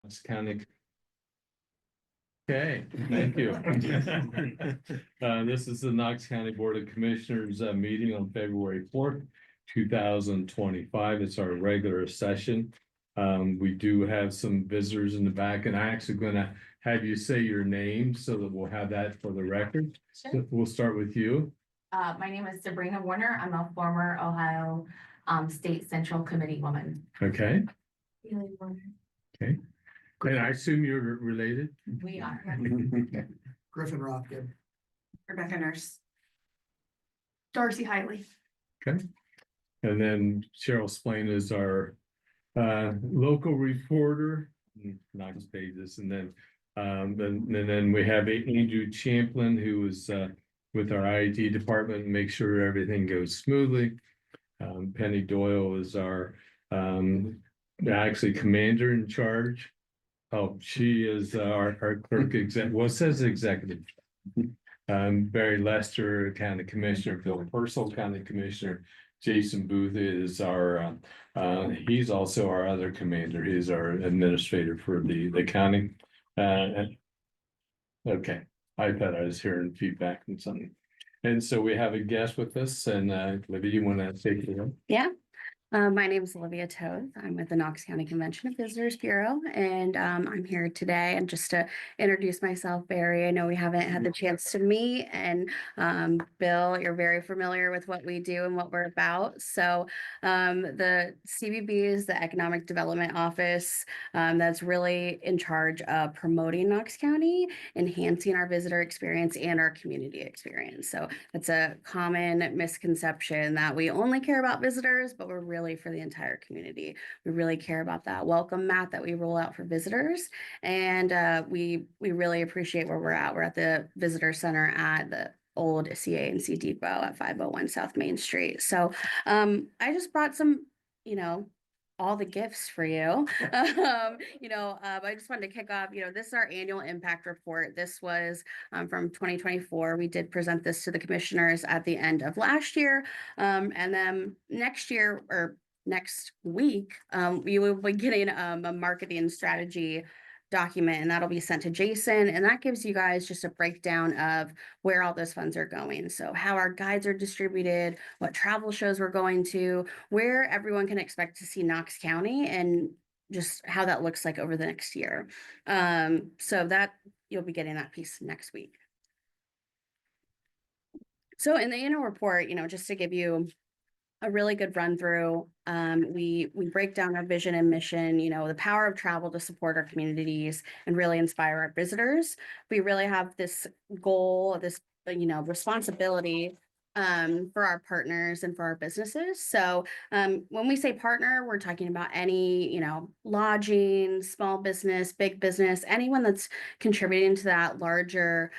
Knox County. Okay, thank you. This is the Knox County Board of Commissioners meeting on February 4th, 2025. It's our regular session. We do have some visitors in the back, and I'm actually going to have you say your name so that we'll have that for the record. Sure. So we'll start with you. My name is Sabrina Warner. I'm a former Ohio State Central Committee woman. Okay. Haley Warner. Okay. And I assume you're related? We are. Griffin Rothkin. Rebecca Nurse. Darcy Hiley. Okay. And then Cheryl Splain is our local reporter, Knox pages, and then we have Andrew Champlin, who is with our IT department, make sure everything goes smoothly. Penny Doyle is our actually commander in charge. Oh, she is our clerk well, it says executive. Barry Lester, County Commissioner, Bill Purcell, County Commissioner. Jason Booth is our he's also our other commander. He's our administrator for the county. Okay, I thought I was hearing feedback from something. And so we have a guest with us, and Libby, you want to take it on? Yeah. My name is Olivia Toth. I'm with the Knox County Convention of Visitors Bureau, and I'm here today. And just to introduce myself, Barry, I know we haven't had the chance to meet, and Bill, you're very familiar with what we do and what we're about. So the CBB is the Economic Development Office that's really in charge of promoting Knox County, enhancing our visitor experience and our community experience. So it's a common misconception that we only care about visitors, but we're really for the entire community. We really care about that welcome mat that we roll out for visitors. And we really appreciate where we're at. We're at the visitor center at the old CA&C Depot at 501 South Main Street. So I just brought some, all the gifts for you. I just wanted to kick off, this is our annual impact report. This was from 2024. We did present this to the commissioners at the end of last year. And then next year or next week, we will be getting a marketing strategy document, and that'll be sent to Jason, and that gives you guys just a breakdown of where all those funds are going. So how our guides are distributed, what travel shows we're going to, where everyone can expect to see Knox County, and just how that looks like over the next year. So that you'll be getting that piece next week. So in the annual report, just to give you a really good run through. We break down our vision and mission, the power of travel to support our communities and really inspire our visitors. We really have this goal, this, responsibility for our partners and for our businesses. So when we say partner, we're talking about any, lodging, small business, big business, anyone that's contributing to that larger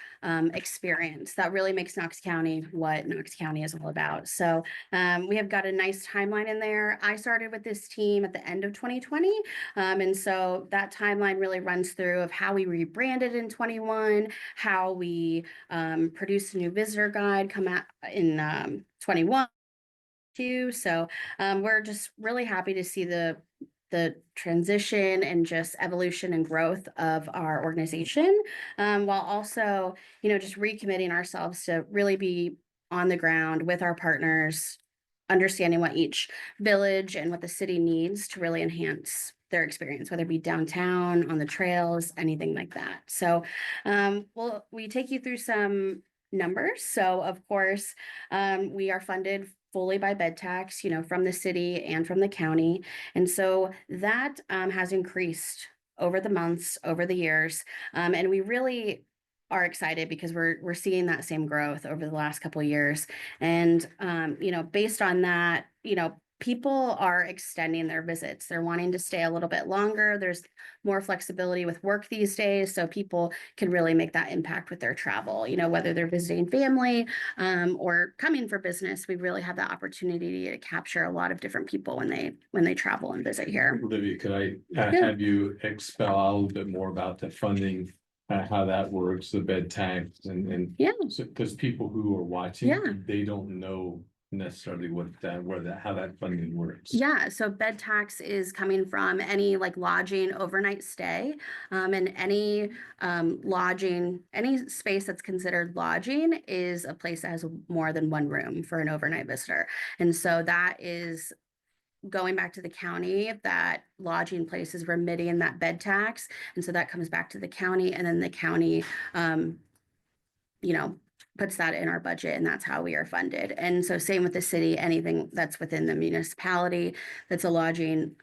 experience that really makes Knox County what Knox County is all about. So we have got a nice timeline in there. I started with this team at the end of 2020. And so that timeline really runs through of how we rebranded in 21, how we produced a new visitor guide come out in 21 too. So we're just really happy to see the transition and just evolution and growth of our organization, while also, just recommitting ourselves to really be on the ground with our partners, understanding what each village and what the city needs to really enhance their experience, whether it be downtown, on the trails, anything like that. So we take you through some numbers. So of course, we are funded fully by bed tax, from the city and from the county. And so that has increased over the months, over the years. And we really are excited because we're seeing that same growth over the last couple of years. And, based on that, people are extending their visits. They're wanting to stay a little bit longer. There's more flexibility with work these days, so people can really make that impact with their travel, whether they're visiting family or coming for business. We really have the opportunity to capture a lot of different people when they travel and visit here. Olivia, could I have you expel a little bit more about the funding, how that works, the bed tax, and yeah, because people who are watching, they don't know necessarily what that, how that funding works. Yeah, so bed tax is coming from any like lodging overnight stay, and any lodging, any space that's considered lodging is a place that has more than one room for an overnight visitor. And so that is going back to the county, that lodging place is remitting that bed tax. And so that comes back to the county, and then the county, you know, puts that in our budget, and that's how we are funded. And so same with the city, anything that's within the municipality that's a lodging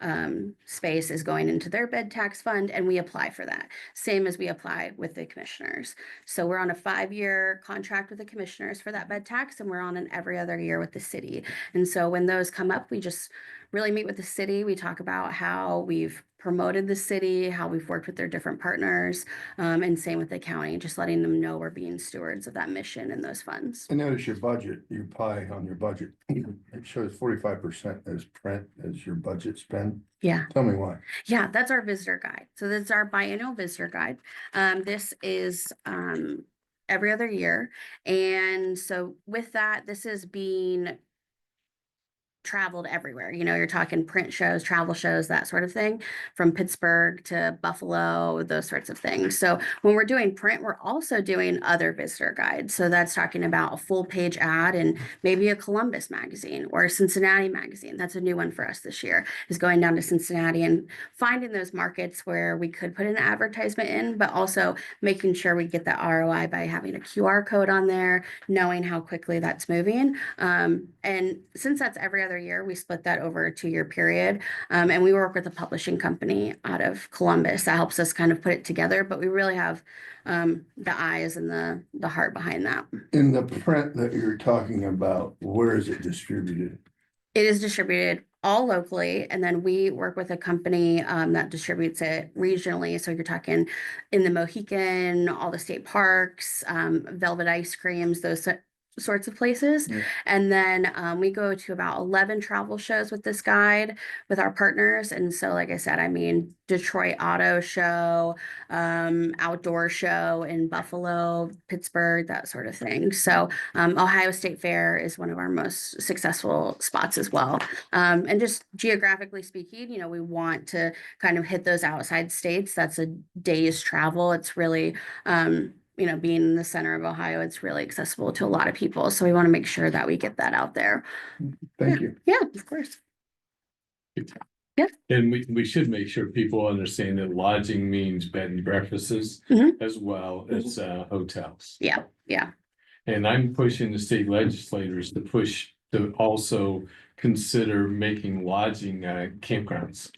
space is going into their bed tax fund, and we apply for that. Same as we apply with the commissioners. So we're on a 5-year contract with the commissioners for that bed tax, and we're on an every other year with the city. And so when those come up, we just really meet with the city. We talk about how we've promoted the city, how we've worked with their different partners, and same with the county, just letting them know we're being stewards of that mission and those funds. I notice your budget, your pie on your budget, it shows 45% as print as your budget spend. Yeah. Tell me why. Yeah, that's our visitor guide. So that's our biannual visitor guide. This is every other year. And so with that, this is being traveled everywhere. You know, you're talking print shows, travel shows, that sort of thing, from Pittsburgh to Buffalo, those sorts of things. So when we're doing print, we're also doing other visitor guides. So that's talking about a full page ad and maybe a Columbus magazine or a Cincinnati magazine. That's a new one for us this year, is going down to Cincinnati and finding those markets where we could put an advertisement in, but also making sure we get the ROI by having a QR code on there, knowing how quickly that's moving. And since that's every other year, we split that over a 2-year period. And we work with a publishing company out of Columbus that helps us kind of put it together, but we really have the eyes and the heart behind that. In the print that you're talking about, where is it distributed? It is distributed all locally, and then we work with a company that distributes it regionally. So you're talking in the Mohican, all the state parks, Velvet ice creams, those sorts of places. Yeah. And then we go to about 11 travel shows with this guide with our partners. And so, like I said, I mean, Detroit Auto Show, outdoor show in Buffalo, Pittsburgh, that sort of thing. So Ohio State Fair is one of our most successful spots as well. And just geographically speaking, you know, we want to kind of hit those outside states. That's a day's travel. It's really, you know, being in the center of Ohio, it's really accessible to a lot of people. So we want to make sure that we get that out there. Thank you. Yeah, of course. And we should make sure people understand that lodging means bed and breakfasts Mhm. as well as hotels. Yeah, yeah. And I'm pushing the state legislators to push to also consider making lodging campgrounds.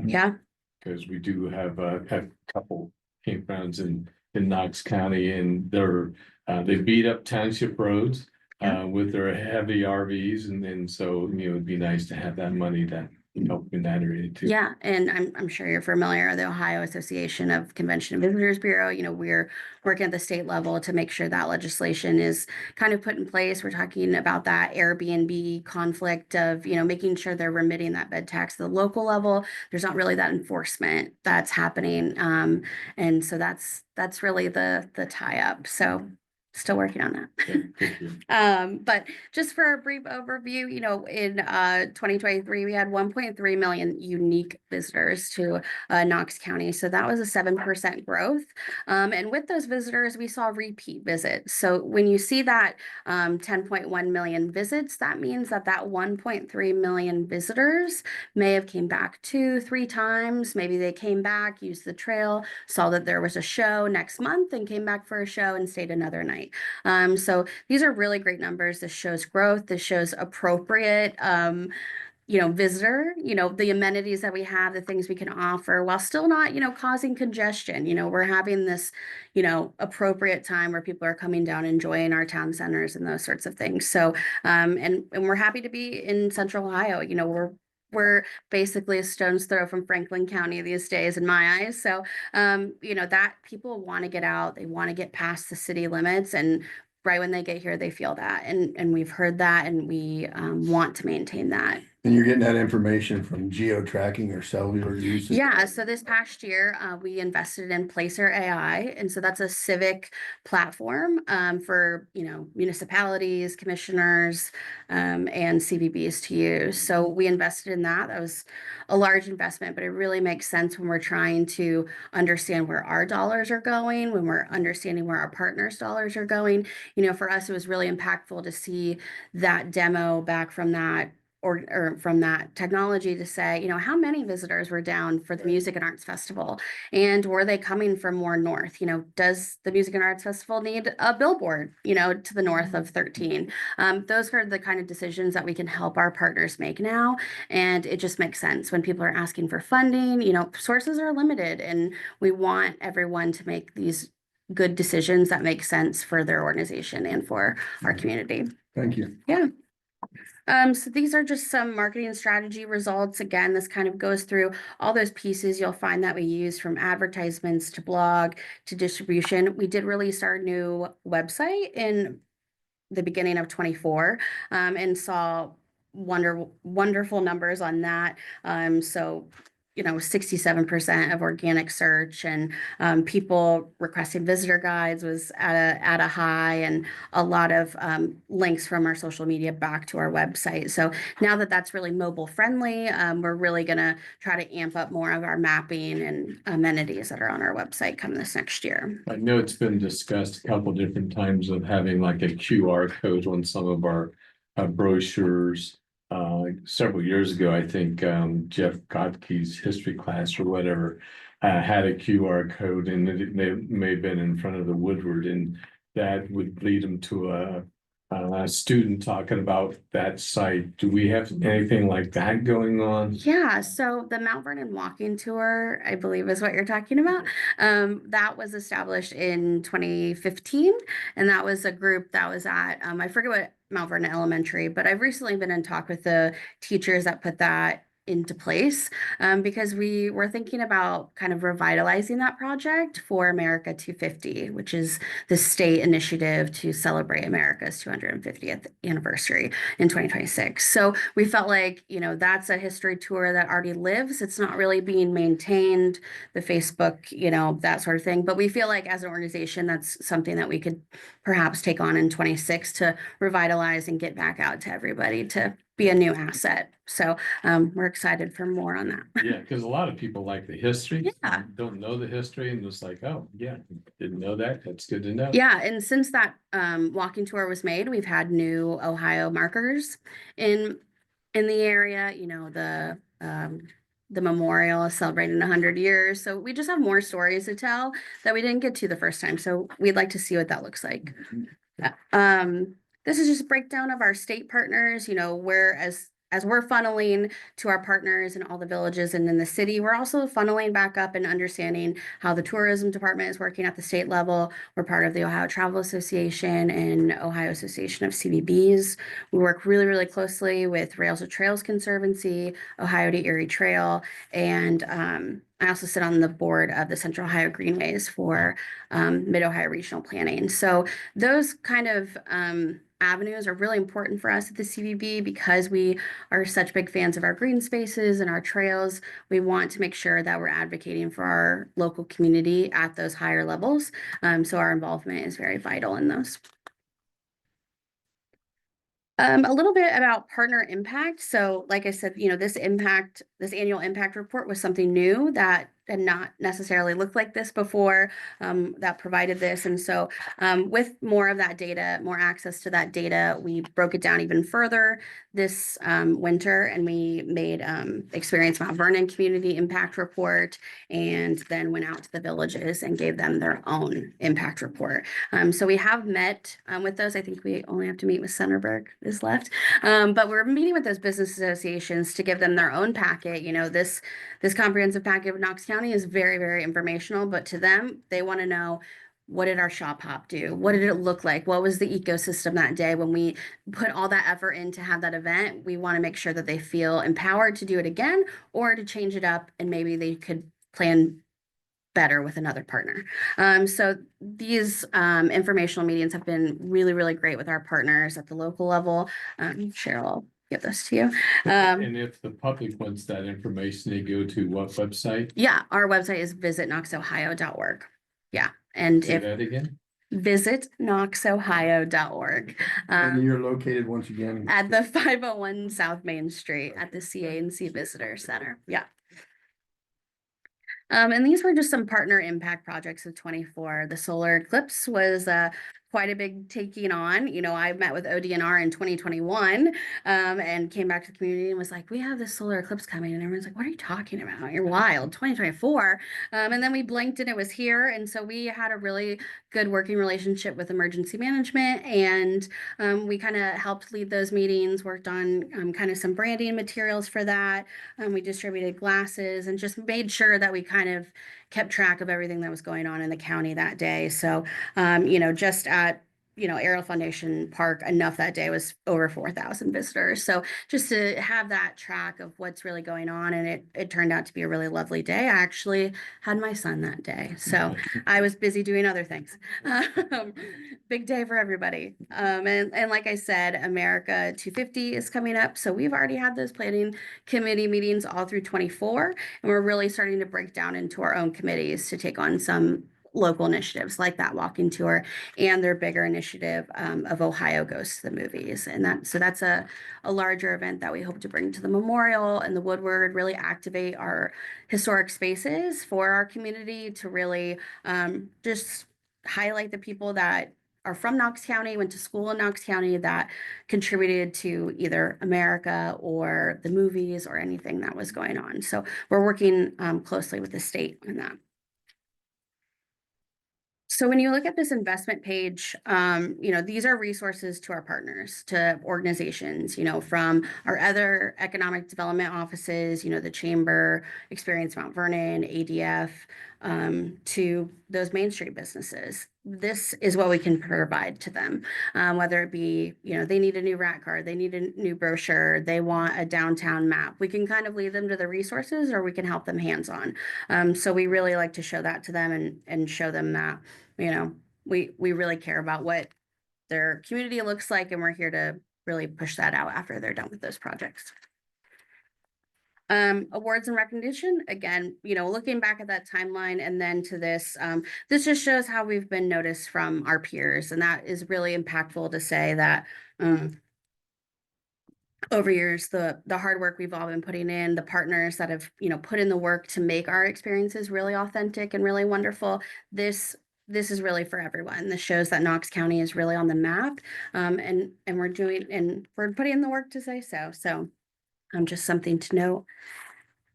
Yeah. Because we do have a couple campgrounds in Knox County, and they beat up township roads with their heavy RVs, and then so, you know, it'd be nice to have that money that help in that area too. Yeah, and I'm sure you're familiar, the Ohio Association of Convention and Visitors Bureau, you know, we're working at the state level to make sure that legislation is kind of put in place. We're talking about that Airbnb conflict of, you know, making sure they're remitting that bed tax to the local level. There's not really that enforcement that's happening. And so that's really the tie up. So still working on that. Yeah, thank you. But just for a brief overview, you know, in 2023, we had 1.3 million unique visitors to Knox County. So that was a 7% growth. And with those visitors, we saw repeat visits. So when you see that 10.1 million visits, that means that 1.3 million visitors may have came back 2-3 times. Maybe they came back, used the trail, saw that there was a show next month and came back for a show and stayed another night. So these are really great numbers. This shows growth. This shows appropriate, you know, visitor, you know, the amenities that we have, the things we can offer while still not, you know, causing congestion. You know, we're having this, you know, appropriate time where people are coming down, enjoying our town centers and those sorts of things. So, and we're happy to be in Central Ohio. You know, we're basically a stone's throw from Franklin County these days in my eyes. So, you know, that people want to get out, they want to get past the city limits, and right when they get here, they feel that. And we've heard that, and we want to maintain that. And you're getting that information from geo-tracking or cellular usage? Yeah, so this past year, we invested in Placer AI, and so that's a civic platform for, you know, municipalities, commissioners, and CVBs to use. So we invested in that. That was a large investment, but it really makes sense when we're trying to understand where our dollars are going, when we're understanding where our partners' dollars are going. You know, for us, it was really impactful to see that demo back from that or from that technology to say, you know, how many visitors were down for the Music and Arts Festival? And were they coming from more north? You know, does the Music and Arts Festival need a billboard, you know, to the north of 13? Those are the kind of decisions that we can help our partners make now. And it just makes sense when people are asking for funding, you know, sources are limited and we want everyone to make these good decisions that make sense for their organization and for our community. Thank you. Yeah. So these are just some marketing strategy results. Again, this kind of goes through all those pieces you'll find that we use from advertisements to blog to distribution. We did release our new website in the beginning of 24 and saw wonderful numbers on that. So, you know, 67% of organic search and people requesting visitor guides was at a high, and a lot of links from our social media back to our website. So now that that's really mobile friendly, we're really going to try to amp up more of our mapping and amenities that are on our website coming this next year. I know it's been discussed a couple different times of having like a QR code on some of our brochures. Several years ago, I think Jeff Gottke's history class or whatever had a QR code, and it may have been in front of the Woodward, and that would lead them to a student talking about that site. Do we have anything like that going on? Yeah, so the Mount Vernon walking tour, I believe is what you're talking about. That was established in 2015, and that was a group that was at, I forget what Mount Vernon Elementary, but I've recently been in talk with the teachers that put that into place because we were thinking about kind of revitalizing that project for America 250, which is the state initiative to celebrate America's 250th anniversary in 2026. So we felt like, you know, that's a history tour that already lives. It's not really being maintained, the Facebook, you know, that sort of thing. But we feel like as an organization, that's something that we could perhaps take on in 26 to revitalize and get back out to everybody to be a new asset. So we're excited for more on that. Yeah, because a lot of people like the history. Yeah. Don't know the history and just like, oh, yeah, didn't know that. That's good to know. Yeah, and since that walking tour was made, we've had new Ohio markers in the area. You know, the memorial is celebrating 100 years. So we just have more stories to tell that we didn't get to the first time. So we'd like to see what that looks like. This is just a breakdown of our state partners, you know, where as we're funneling to our partners in all the villages and in the city, we're also funneling back up and understanding how the tourism department is working at the state level. We're part of the Ohio Travel Association and Ohio Association of CVBs. We work really, really closely with Rails to Trails Conservancy, Ohio to Erie Trail, and I also sit on the board of the Central Ohio Greenways for Mid-Ohio Regional Planning. So those kind of avenues are really important for us at the CVB because we are such big fans of our green spaces and our trails. We want to make sure that we're advocating for our local community at those higher levels. So our involvement is very vital in those. A little bit about partner impact. So like I said, you know, this annual impact report was something new that had not necessarily looked like this before, that provided this. And so with more of that data, more access to that data, we broke it down even further this winter, and we made Experience Mount Vernon Community Impact Report, and then went out to the villages and gave them their own impact report. So we have met with those. I think we only have to meet with Centerburg is left, but we're meeting with those business associations to give them their own packet. You know, this comprehensive packet of Knox County is very, very informational, but to them, they want to know, what did our shop hop do? What did it look like? What was the ecosystem that day when we put all that effort in to have that event? We want to make sure that they feel empowered to do it again or to change it up, and maybe they could plan better with another partner. So these informational meetings have been really, really great with our partners at the local level. Cheryl give those to you. And if the public wants that information, they go to what website? Yeah, our website is visitknoxohio.org. Yeah, and Say if that again? visitknoxohio.org. And you're located once again. At the 501 South Main Street at the CA&C Visitor Center. Yeah. And these were just some partner impact projects of 24. The solar eclipse was quite a big taking on. You know, I met with ODNR in 2021 and came back to the community and was like, we have this solar eclipse coming. And everyone's like, what are you talking about? You're wild, 2024. And then we blinked and it was here. And so we had a really good working relationship with emergency management. And we kind of helped lead those meetings, worked on kind of some branding materials for that. We distributed glasses and just made sure that we kind of kept track of everything that was going on in the county that day. So, you know, just at, you know, Aerial Foundation Park, enough that day was over 4,000 visitors. So just to have that track of what's really going on, and it turned out to be a really lovely day. I actually had my son that day, so I was busy doing other things. Big day for everybody. And like I said, America 250 is coming up, so we've already had those planning committee meetings all through 24, and we're really starting to break down into our own committees to take on some local initiatives like that walking tour and their bigger initiative of Ohio Goes to the Movies. And that's a larger event that we hope to bring to the memorial and the Woodward, really activate our historic spaces for our community to really just highlight the people that are from Knox County, went to school in Knox County, that contributed to either America or the movies or anything that was going on. So we're working closely with the state on that. So when you look at this investment page, you know, these are resources to our partners, to organizations, you know, from our other economic development offices, you know, the Chamber, Experience Mount Vernon, ADF, to those Main Street businesses. This is what we can provide to them, whether it be, you know, they need a new rat card, they need a new brochure, they want a downtown map. We can kind of lead them to the resources, or we can help them hands-on. So we really like to show that to them and show them that, you know, we really care about what their community looks like, and we're here to really push that out after they're done with those projects. Awards and recognition, again, you know, looking back at that timeline and then to this, this just shows how we've been noticed from our peers. And that is really impactful to say that over years, the hard work we've all been putting in, the partners that have, you know, put in the work to make our experiences really authentic and really wonderful. This is really for everyone. This shows that Knox County is really on the map, and we're putting in the work to say so. So just something to note.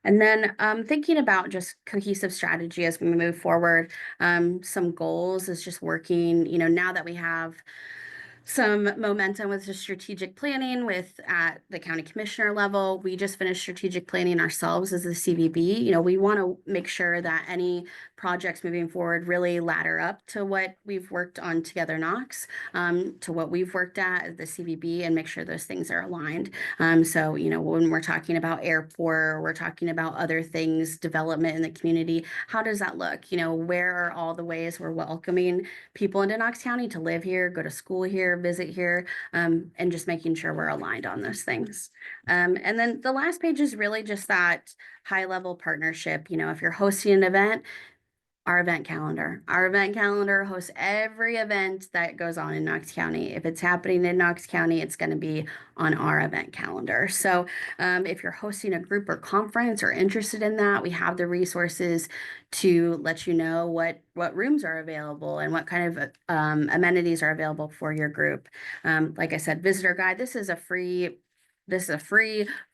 And then thinking about just cohesive strategy as we move forward, some goals is just working, you know, now that we have some momentum with just strategic planning at the county commissioner level. We just finished strategic planning ourselves as the CVB. You know, we want to make sure that any projects moving forward really ladder up to what we've worked on together Knox, to what we've worked at the CVB, and make sure those things are aligned. So, you know, when we're talking about airport, we're talking about other things, development in the community, how does that look? You know, where are all the ways we're welcoming people into Knox County to live here, go to school here, visit here, and just making sure we're aligned on those things. And then the last page is really just that high level partnership. You know, if you're hosting an event, our event calendar hosts every event that goes on in Knox County. If it's happening in Knox County, it's going to be on our event calendar. So if you're hosting a group or conference or interested in that, we have the resources to let you know what rooms are available and what kind of amenities are available for your group. Like I said, visitor guide, this is a free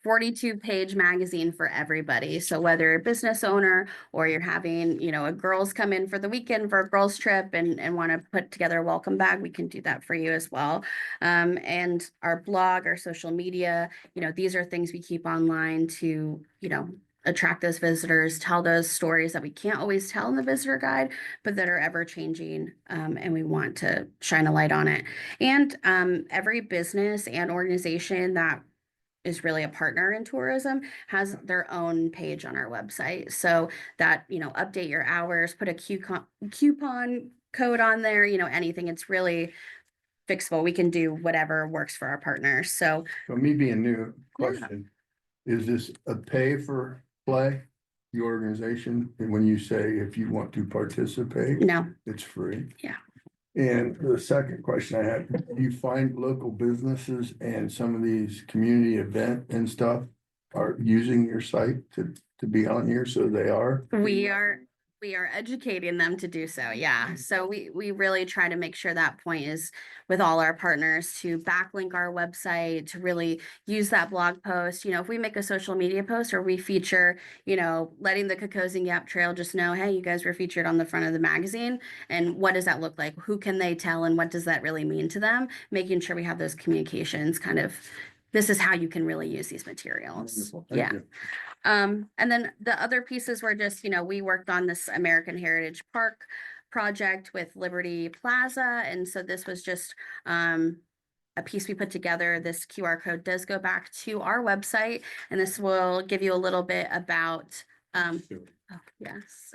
42-page magazine for everybody. So whether you're a business owner or you're having, you know, a girls come in for the weekend for a girls trip and want to put together a welcome bag, we can do that for you as well. And our blog, our social media, you know, these are things we keep online to, you know, attract those visitors, tell those stories that we can't always tell in the visitor guide, but that are ever changing. And we want to shine a light on it. And every business and organization that is really a partner in tourism has their own page on our website, so that, you know, update your hours, put a coupon code on there, you know, anything. It's really fixable. We can do whatever works for our partners. So So me being new, question, is this a pay for play? The organization, and when you say if you want to participate, no, it's free? Yeah. And the second question I have, do you find local businesses and some of these community event and stuff are using your site to be on here, so they are? we are educating them to do so. Yeah. So we really try to make sure that point is with all our partners to backlink our website, to really use that blog post. You know, if we make a social media post or we feature, you know, letting the Cocosing Gap Trail just know, hey, you guys were featured on the front of the magazine. And what does that look like? Who can they tell? And what does that really mean to them? Making sure we have those communications kind of, this is how you can really use these materials. Wonderful. Thank Yeah. you. And then the other pieces were just, you know, we worked on this American Heritage Park project with Liberty Plaza. And so this was just a piece we put together. This QR code does go back to our website, and this will give you a little bit about oh, yes.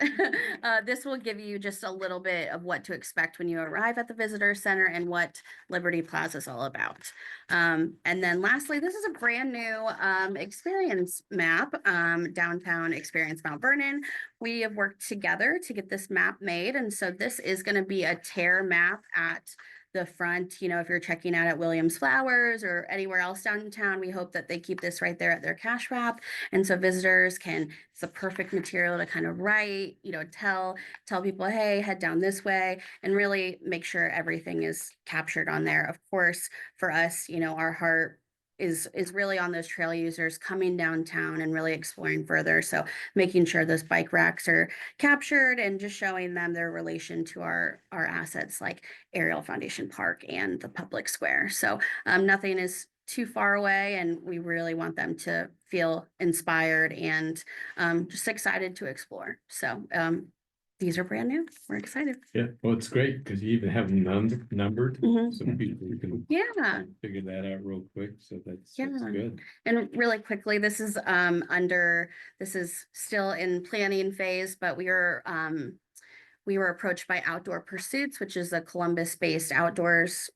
This will give you just a little bit of what to expect when you arrive at the visitor center and what Liberty Plaza is all about. And then lastly, this is a brand new experience map, downtown experience Mount Vernon. We have worked together to get this map made. And so this is going to be a tear map at the front. You know, if you're checking out at Williams Flowers or anywhere else downtown, we hope that they keep this right there at their cash wrap. And so visitors can, it's the perfect material to kind of write, you know, tell people, hey, head down this way, and really make sure everything is captured on there. Of course, for us, you know, our heart is really on those trail users coming downtown and really exploring further. So making sure those bike racks are captured and just showing them their relation to our assets like Ariel Foundation Park and the public square. So nothing is too far away, and we really want them to feel inspired and just excited to explore. So these are brand new. We're excited. Yeah, well, it's great because you even have them numbered, Mhm. so people can Yeah. figure that out real quick. So that's Yeah. good. And really quickly, this is this is still in planning phase, but we were approached by Outdoor Pursuits, which is a Columbus-based outdoors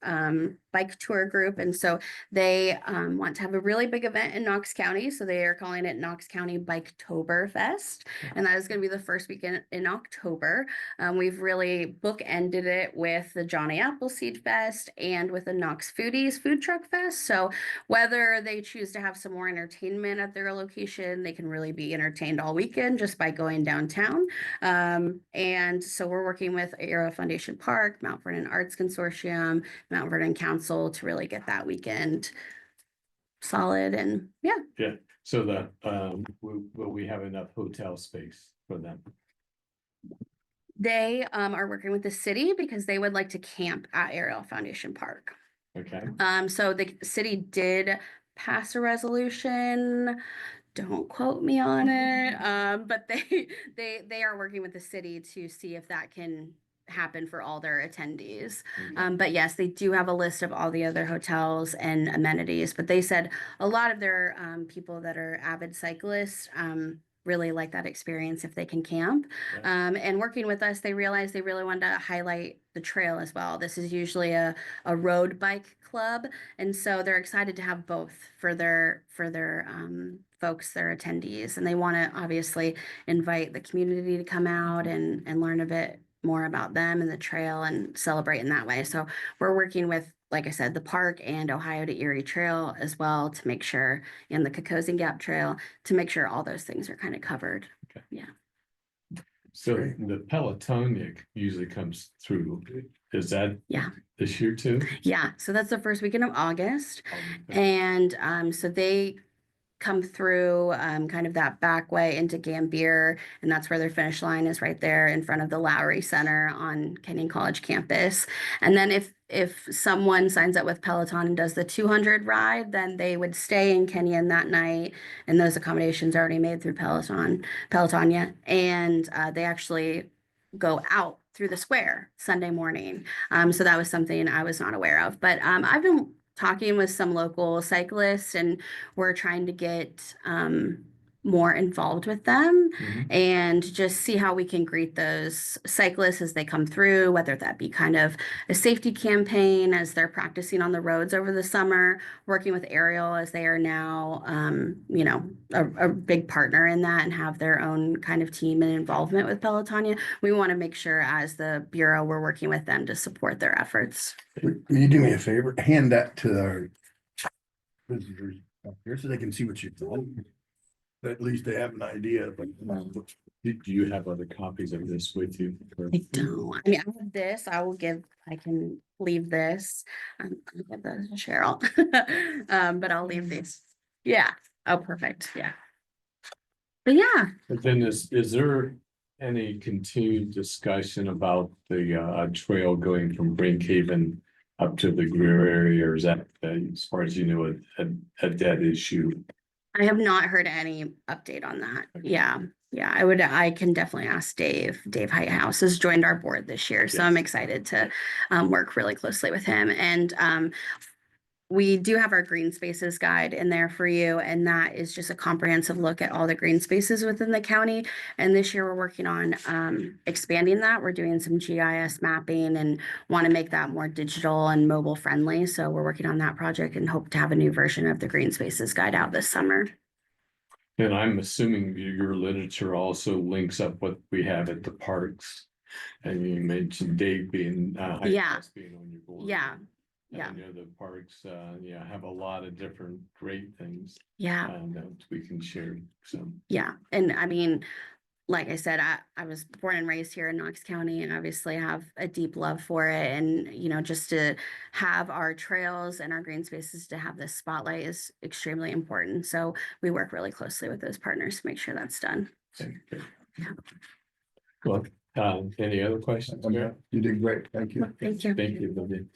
bike tour group. And so they want to have a really big event in Knox County. So they are calling it Knox County Biketober Fest. And that is going to be the first weekend in October. We've really bookended it with the Johnny Appleseed Fest and with the Knox Foodies Food Truck Fest. So whether they choose to have some more entertainment at their location, they can really be entertained all weekend just by going downtown. And so we're working with Ariel Foundation Park, Mount Vernon Arts Consortium, Mount Vernon Council to really get that weekend solid. And yeah. So that will we have enough hotel space for them? They are working with the city because they would like to camp at Ariel Foundation Park. Okay. So the city did pass a resolution. Don't quote me on it. But they are working with the city to see if that can happen for all their attendees. But yes, they do have a list of all the other hotels and amenities, but they said a lot of their people that are avid cyclists really like that experience if they can camp. Yeah. And working with us, they realized they really wanted to highlight the trail as well. This is usually a road bike club, and so they're excited to have both for their folks, their attendees, and they want to obviously invite the community to come out and learn a bit more about them and the trail and celebrate in that way. So we're working with, like I said, the park and Ohio to Erie Trail as well to make sure, and the Cocosing Gap Trail, to make sure all those things are kind of covered. Okay. Yeah. So the Pelotonic usually comes through. Is that Yeah. this year too? Yeah. So that's the first weekend of August. Okay. And so they come through kind of that back way into Gambier, and that's where their finish line is, right there in front of the Lowry Center on Kenyon College campus. And then if someone signs up with Peloton and does the 200 ride, then they would stay in Kenyon that night, and those accommodations are already made through Pelotonia, and they actually go out through the square Sunday morning. So that was something I was not aware of, but I've been talking with some local cyclists, and we're trying to get more involved with them Mhm. and just see how we can greet those cyclists as they come through, whether that be kind of a safety campaign as they're practicing on the roads over the summer, working with Ariel as they are now, you know, a big partner in that and have their own kind of team and involvement with Pelotonia. We want to make sure as the Bureau, we're working with them to support their efforts. Will you do me a favor? Hand that to our visitors up here so they can see what you've done. At least they have an idea, but. Do you have other copies of this with you? Or- I don't, I mean, I have this, I can leave this. I'll give those to Cheryl. But I'll leave these. Yeah. Oh, perfect. Yeah. But yeah, But then is there any continued discussion about the trail going from Brinkhaven up to the Greer area, or is that, as far as you know, a dead issue? I have not heard any update on that. Yeah. Yeah, I can definitely ask Dave. Dave Whitehouse has joined our board this year, so I'm Yes. excited to work really closely with him. And we do have our green spaces guide in there for you, and that is just a comprehensive look at all the green spaces within the county. And this year we're working on expanding that. We're doing some GIS mapping and want to make that more digital and mobile friendly. So we're working on that project and hope to have a new version of the green spaces guide out this summer. And I'm assuming your literature also links up what we have at the parks. And you mentioned Dave being, Yeah. Whitehouse being on your board. Yeah. And Yeah. I know the parks, yeah, have a lot of different great things, Yeah. that we can share, so. Yeah. And I mean, like I said, I was born and raised here in Knox County and obviously have a deep love for it. And, you know, just to have our trails and our green spaces to have this spotlight is extremely important. So we work really closely with those partners to make sure that's done. Okay, good. Yeah. Well, any other questions? Mayor? You did great. Thank you. Thank you. Thank you, Lily.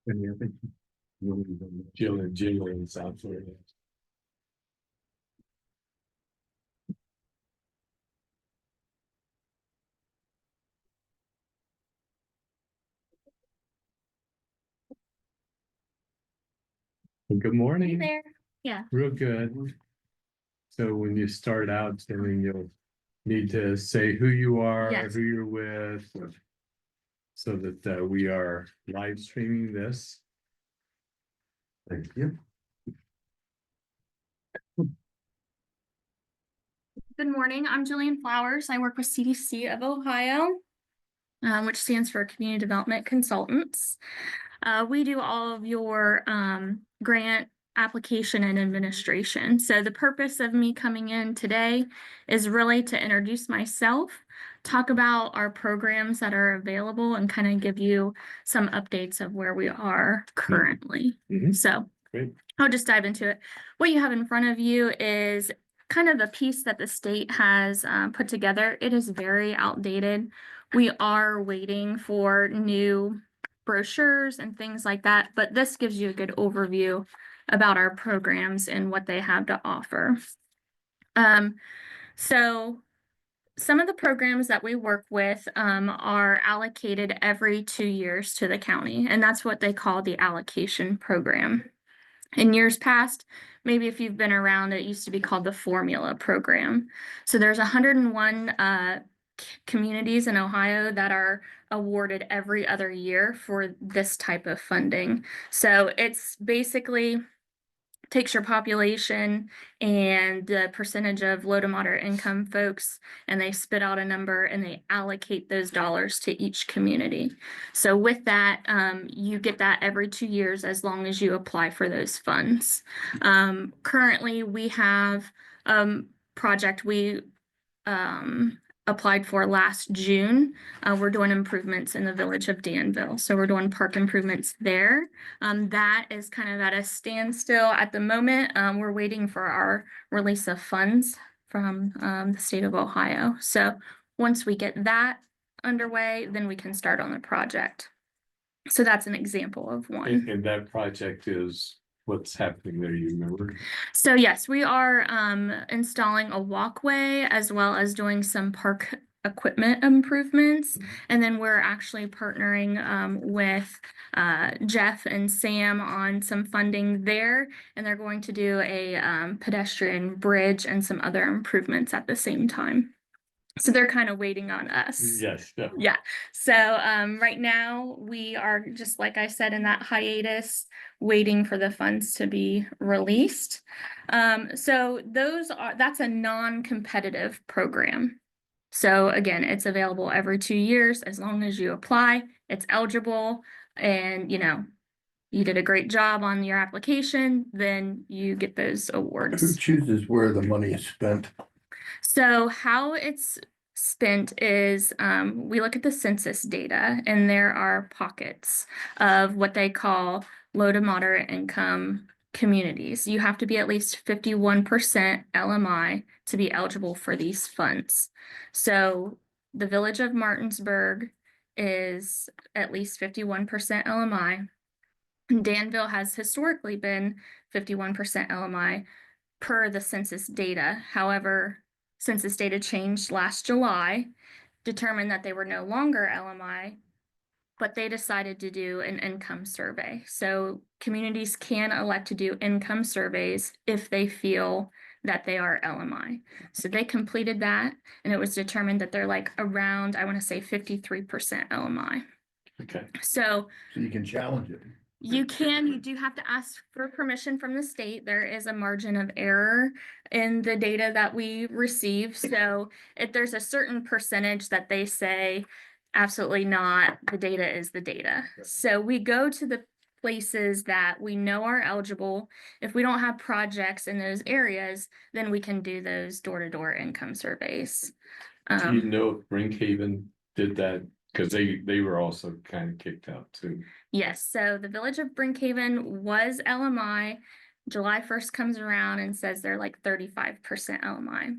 Any other? Jill and South Florida. Well, good morning. There. Yeah. Real good. So when you start out, then you'll need to say who you are, Yes. who you're with. So that we are live streaming this. Thank you. Good morning. I'm Jillian Flowers. I work with CDC of Ohio, which stands for Community Development Consultants. We do all of your grant application and administration. So the purpose of me coming in today is really to introduce myself, talk about our programs that are available, and kind of give you some updates of where we are currently. Mhm. So Great. I'll just dive into it. What you have in front of you is kind of a piece that the state has put together. It is very outdated. We are waiting for new brochures and things like that, but this gives you a good overview about our programs and what they have to offer. So some of the programs that we work with are allocated every 2 years to the county, and that's what they call the allocation program. In years past, maybe if you've been around, it used to be called the formula program. So there's 101 communities in Ohio that are awarded every other year for this type of funding. So it's basically takes your population and the percentage of low to moderate income folks, and they spit out a number and they allocate those dollars to each community. So with that, you get that every 2 years as long as you apply for those funds. Currently, we have project we applied for last June. We're doing improvements in the village of Danville. So we're doing park improvements there. That is kind of at a standstill at the moment. We're waiting for our release of funds from the state of Ohio. So once we get that underway, then we can start on the project. So that's an example of one. And that project is what's happening there, you remember? So yes, we are installing a walkway as well as doing some park equipment improvements. And then we're actually partnering with Jeff and Sam on some funding there. And they're going to do a pedestrian bridge and some other improvements at the same time. So they're kind of waiting on us. Yes, yeah. Yeah. So right now we are, just like I said, in that hiatus, waiting for the funds to be released. So that's a non-competitive program. So again, it's available every 2 years as long as you apply, it's eligible, and you did a great job on your application, then you get those Who awards. chooses where the money is spent? So how it's spent is we look at the census data, and there are pockets of what they call low to moderate income communities. You have to be at least 51% LMI to be eligible for these funds. So the village of Martinsburg is at least 51% LMI. Danville has historically been 51% LMI per the census data. However, census data changed last July, determined that they were no longer LMI, but they decided to do an income survey. So communities can elect to do income surveys if they feel that they are LMI. So they completed that, and it was determined that they're like around, I want to say 53% LMI. Okay. So So you can challenge it. you do have to ask for permission from the state. There is a margin of error in the data that we receive. So if there's a certain percentage that they say, absolutely not, the data is the data. So we go to the places that we know are eligible. If we don't have projects in those areas, then we can do those door-to-door income surveys. Do you know if Brinkhaven did that? Because they were also kind of kicked out too. Yes, so the village of Brinkhaven was LMI. July 1st comes around and says they're like 35% LMI.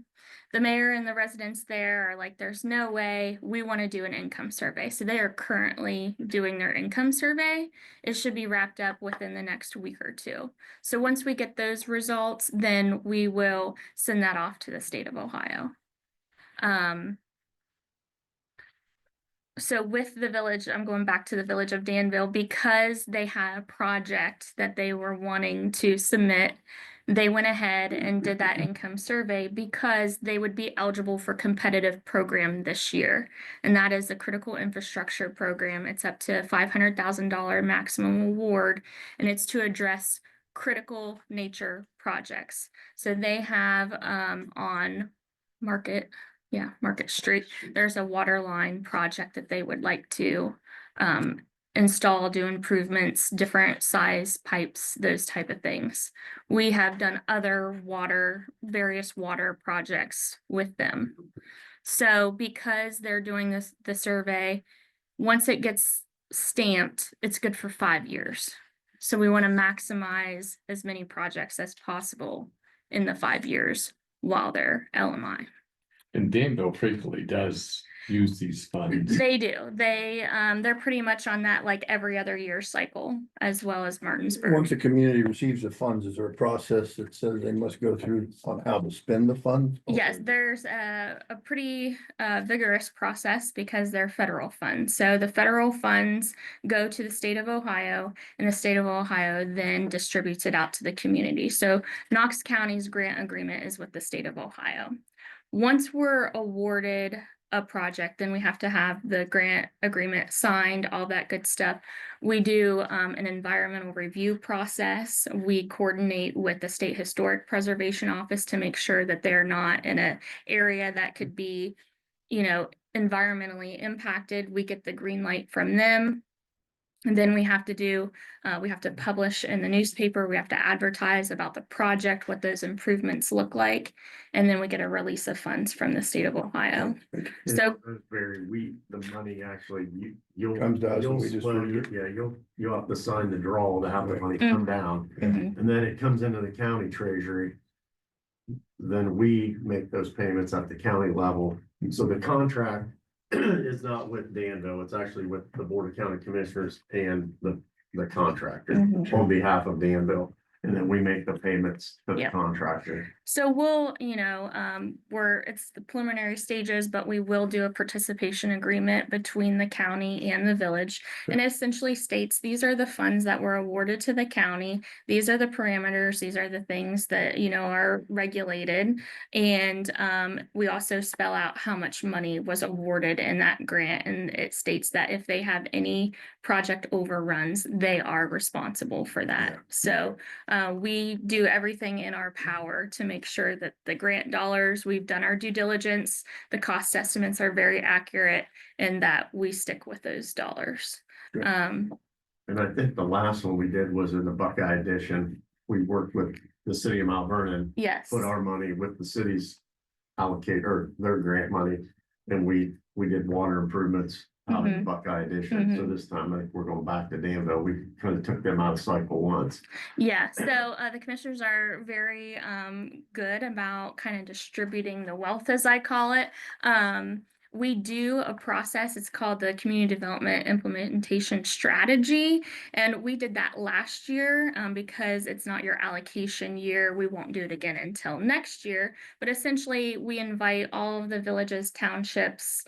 The mayor and the residents there are like, there's no way, we want to do an income survey. So they are currently doing their income survey. It should be wrapped up within the next week or two. So once we get those results, then we will send that off to the state of Ohio. So with the village, I'm going back to the village of Danville, because they had a project that they were wanting to submit. They went ahead and did that income survey because they would be eligible for competitive program this year. And that is a critical infrastructure program. It's up to $500,000 maximum award, and it's to address critical nature projects. So they have on Market Street, there's a water line project that they would like to install, do improvements, different size pipes, those type of things. We have done other various water projects with them. So because they're doing the survey, once it gets stamped, it's good for 5 years. So we want to maximize as many projects as possible in the 5 years while they're LMI. And Danville frequently does use these funds. They do. They're pretty much on that like every other year cycle, as well as Martinsburg. Once a community receives the funds, is there a process that says they must go through on how to spend the funds? Yes, there's a pretty vigorous process because they're federal funds. So the federal funds go to the state of Ohio, and the state of Ohio then distributes it out to the community. So Knox County's grant agreement is with the state of Ohio. Once we're awarded a project, then we have to have the grant agreement signed, all that good stuff. We do an environmental review process. We coordinate with the State Historic Preservation Office to make sure that they're not in an area that could be, environmentally impacted. We get the green light from them. And then we have to publish in the newspaper, we have to advertise about the project, what those improvements look like. And then we get a release of funds from the state of Ohio. So the money actually, you'll. Comes to us and you'll we just split approve it. Yeah, you'll have to sign the draw to have the money Mm. come down, Mhm. and then it comes into the county treasury. Then we make those payments at the county level, so the contract is not with Danville, it's actually with the Board of County Commissioners and the contractor Mhm. on behalf of Danville. and then we make the payments to the Yep. contractor. So we'll, it's the preliminary stages, but we will do a participation agreement between the county and the village. And it essentially states, these are the funds that were awarded to the county. These are the parameters. These are the things that, are regulated. And we also spell out how much money was awarded in that grant. And it states that if they have any project overruns, they are responsible for that. So we do everything in our power to make sure that the grant dollars, we've done our due diligence, the cost estimates are very accurate, and that we stick with those dollars. Good. And I think the last one we did was in the Buckeye Edition. We worked with the city of Mount Vernon, Yes. put our money with the city's allocate or their grant money, and we did water improvements out in Buckeye Edition. So this time I think we're going back to Danville. We kind of took them out of cycle once. Yeah, so the commissioners are very good about kind of distributing the wealth, as I call it. We do a process, it's called the Community Development Implementation Strategy. And we did that last year because it's not your allocation year. We won't do it again until next year. But essentially, we invite all of the villages, townships,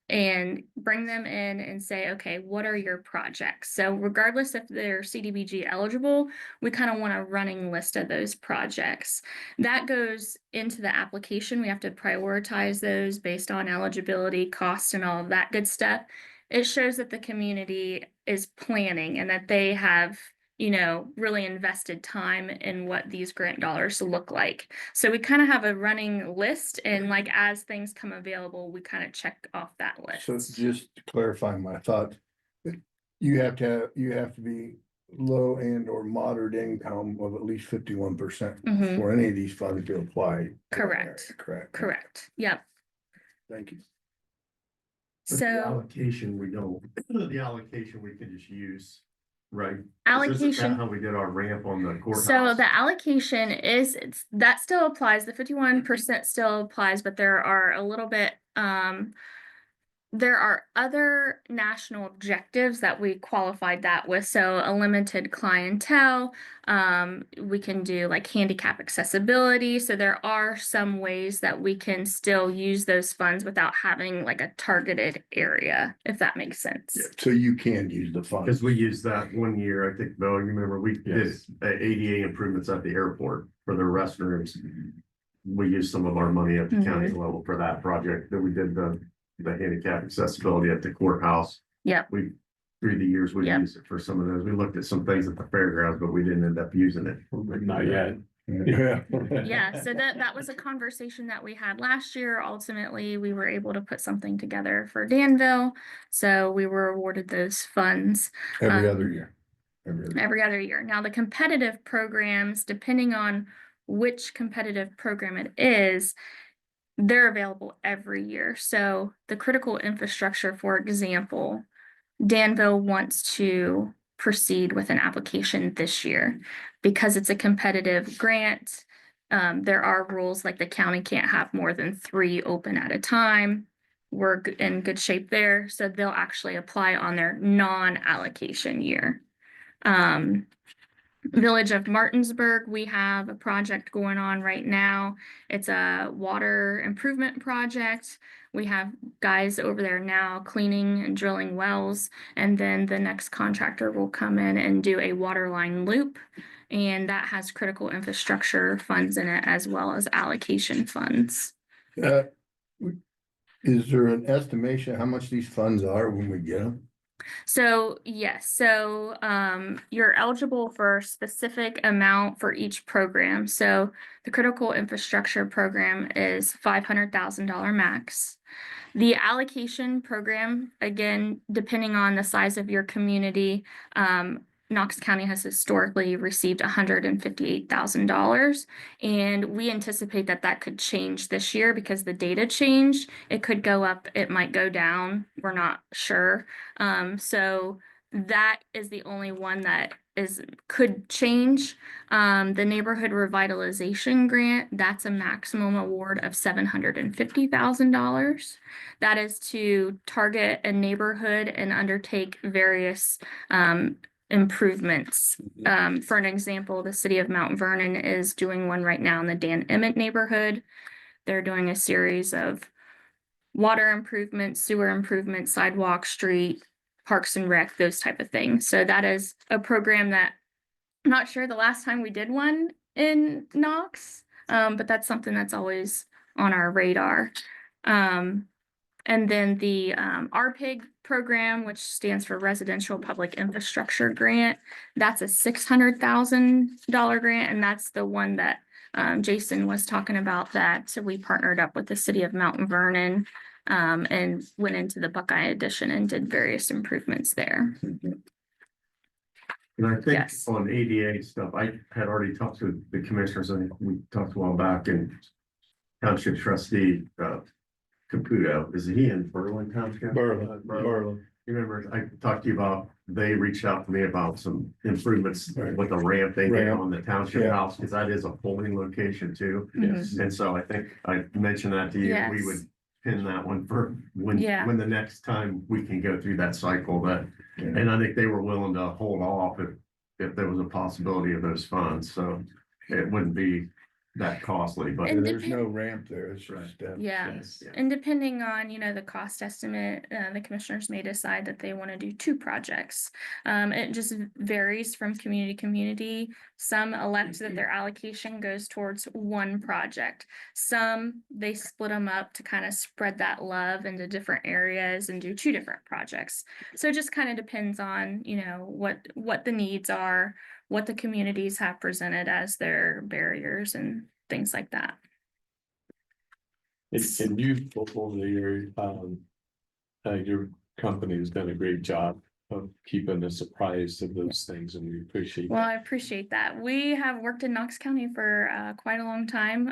and bring them in and say, okay, what are your projects? So regardless if they're CDBG eligible, we kind of want a running list of those projects. That goes into the application. We have to prioritize those based on eligibility, cost, and all of that good stuff. It shows that the community is planning and that they have really invested time in what these grant dollars look like. So we kind of have a running list, and like as things come available, we kind of check off that list. So just to clarify my thought, you have to be low and or moderate income of at least 51% Mhm. for any of these funds to apply. Correct. Correct. Yep. Thank you. But the So allocation, we don't, the allocation we can just use, right? Isn't allocation. that how we did our ramp on the courthouse? So the allocation that still applies. The 51% still applies, but there are a little bit, there are other national objectives that we qualified that with. So a limited clientele, we can do like handicap accessibility. So there are some ways that we can still use those funds without having like a targeted area, if that makes sense. Yeah, so you can use the funds. Because we used that one year, I think, Bill, you remember we did Yes. ADA improvements at the airport for their restrooms. We used some of our money at the county level for that project. Then we did the handicap accessibility at the courthouse. Yep. Through the years, we Yep. used it for some of those. We looked at some things at the fairgrounds, but we didn't end up using it. Not yet. Yeah. Yeah, so that was a conversation that we had last year. Ultimately, we were able to put something together for Danville. So we were awarded those funds Every other year. every other year. Now, the competitive programs, depending on which competitive program it is, they're available every year. So the critical infrastructure, for example, Danville wants to proceed with an application this year because it's a competitive grant. There are rules like the county can't have more than 3 open at a time. We're in good shape there. So they'll actually apply on their non-allocation year. Village of Martinsburg, we have a project going on right now. It's a water improvement project. We have guys over there now cleaning and drilling wells, and then the next contractor will come in and do a water line loop, and that has critical infrastructure funds in it as well as allocation funds. Is there an estimation how much these funds are when we get them? So yes, so you're eligible for a specific amount for each program. So the critical infrastructure program is $500,000 max. The allocation program, again, depending on the size of your community, Knox County has historically received $158,000, and we anticipate that that could change this year because the data changed. It could go up, it might go down. We're not sure. So that is the only one that could change. The neighborhood revitalization grant, that's a maximum award of $750,000. That is to target a neighborhood and undertake various improvements. For an example, the city of Mount Vernon is doing one right now in the Dan Emmett neighborhood. They're doing a series of water improvements, sewer improvements, sidewalk, street, parks and rec, those type of things. So that is a program that I'm not sure the last time we did one in Knox, but that's something that's always on our radar. And then the RPIG program, which stands for Residential Public Infrastructure Grant, that's a $600,000 grant, and that's the one that Jason was talking about, that we partnered up with the city of Mount Vernon and went into the Buckeye Edition and did various improvements there. And I think Yes. on ADA stuff, I had already talked to the commissioners, and we talked a while back, and township trustee, Caputo, is he in Berlin Township? Berlin. You remember, I talked to you about, they reached out to me about some improvements Right. with the ramp they did Ramp. on the township Yeah. house, because that is a polling location too. Mhm. And so I think I mentioned that to you, we Yes. would pin that one for when, Yeah. when the next time we can go through that cycle, that, and I think they were willing to hold off if there was a possibility of those funds, so it wouldn't be that costly, but. And There's no ramp there, it's just. Yeah. Yes, yeah. And depending on, the cost estimate, the commissioners may decide that they want to do 2 projects. It just varies from community to community. Some elect that their allocation goes towards 1 project. Some, they split them up to kind of spread that love into different areas and do 2 different projects. So it just kind of depends on, what the needs are, what the communities have presented as their barriers and things like that. And you, over the year, your company has done a great job of keeping us apprised of those things, and we appreciate Well, that. I appreciate that. We have worked in Knox County for quite a long time.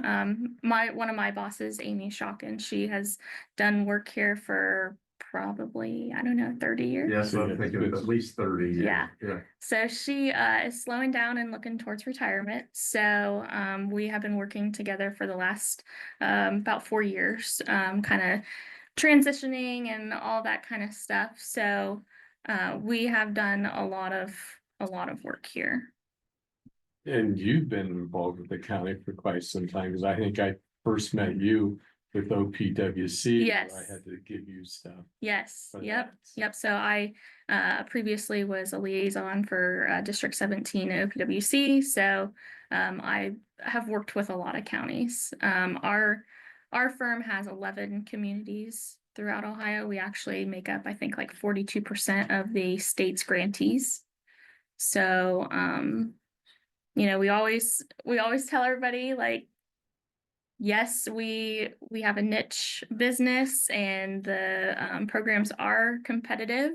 One of my bosses, Amy Shawkin, she has done work here for probably, 30 years. Yes, I'm thinking at least 30. Yeah. Yeah. So she is slowing down and looking towards retirement. So we have been working together for the last about 4 years, kind of transitioning and all that kind of stuff. So we have done a lot of work here. And you've been involved with the county for quite some time, because I think I first met you with OPWC. where Yes. I had to give you stuff. Yes, for yep, that. yep. So I previously was a liaison for District 17 at OPWC. So I have worked with a lot of counties. Our firm has 11 communities throughout Ohio. We actually make up, I think, like 42% of the state's grantees. So we always tell everybody, like, yes, we have a niche business, and the programs are competitive.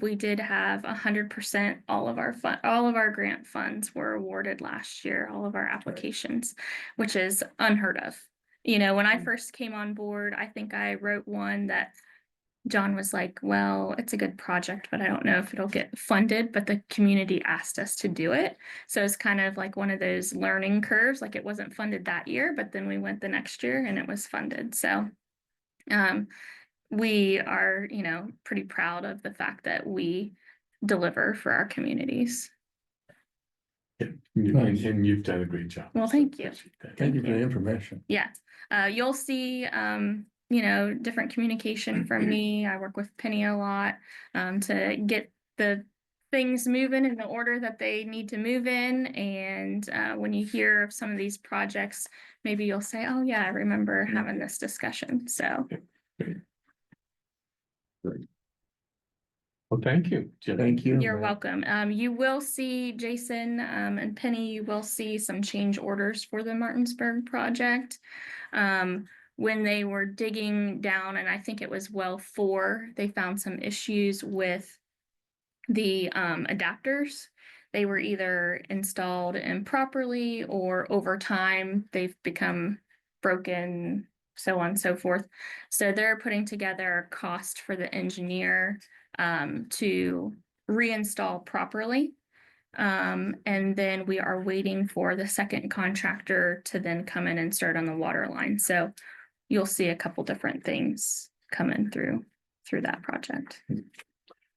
We did have 100%, all of our grant funds were awarded last year, all of our applications, which is unheard of. When I first came on board, I think I wrote one that John was like, well, it's a good project, but I don't know if it'll get funded, but the community asked us to do it. So it's kind of like one of those learning curves, like it wasn't funded that year, but then we went the next year and it was funded. So we are, pretty proud of the fact that we deliver for our communities. Nice. And you've done a great job. Well, thank you. Appreciate that. Thank you for the information. Yeah, you'll see, different communication from me. I work with Penny a lot to get the things moving in the order that they need to move in. And when you hear of some of these projects, maybe you'll say, oh yeah, I remember having this discussion. So. Well, thank you. Jen. Thank you. You're welcome. You will see, Jason and Penny, you will see some change orders for the Martinsburg project. When they were digging down, and I think it was well 4, they found some issues with the adapters. They were either installed improperly, or over time they've become broken, so on and so forth. So they're putting together a cost for the engineer to reinstall properly. And then we are waiting for the second contractor to then come in and start on the water line. So you'll see a couple different things coming through that project.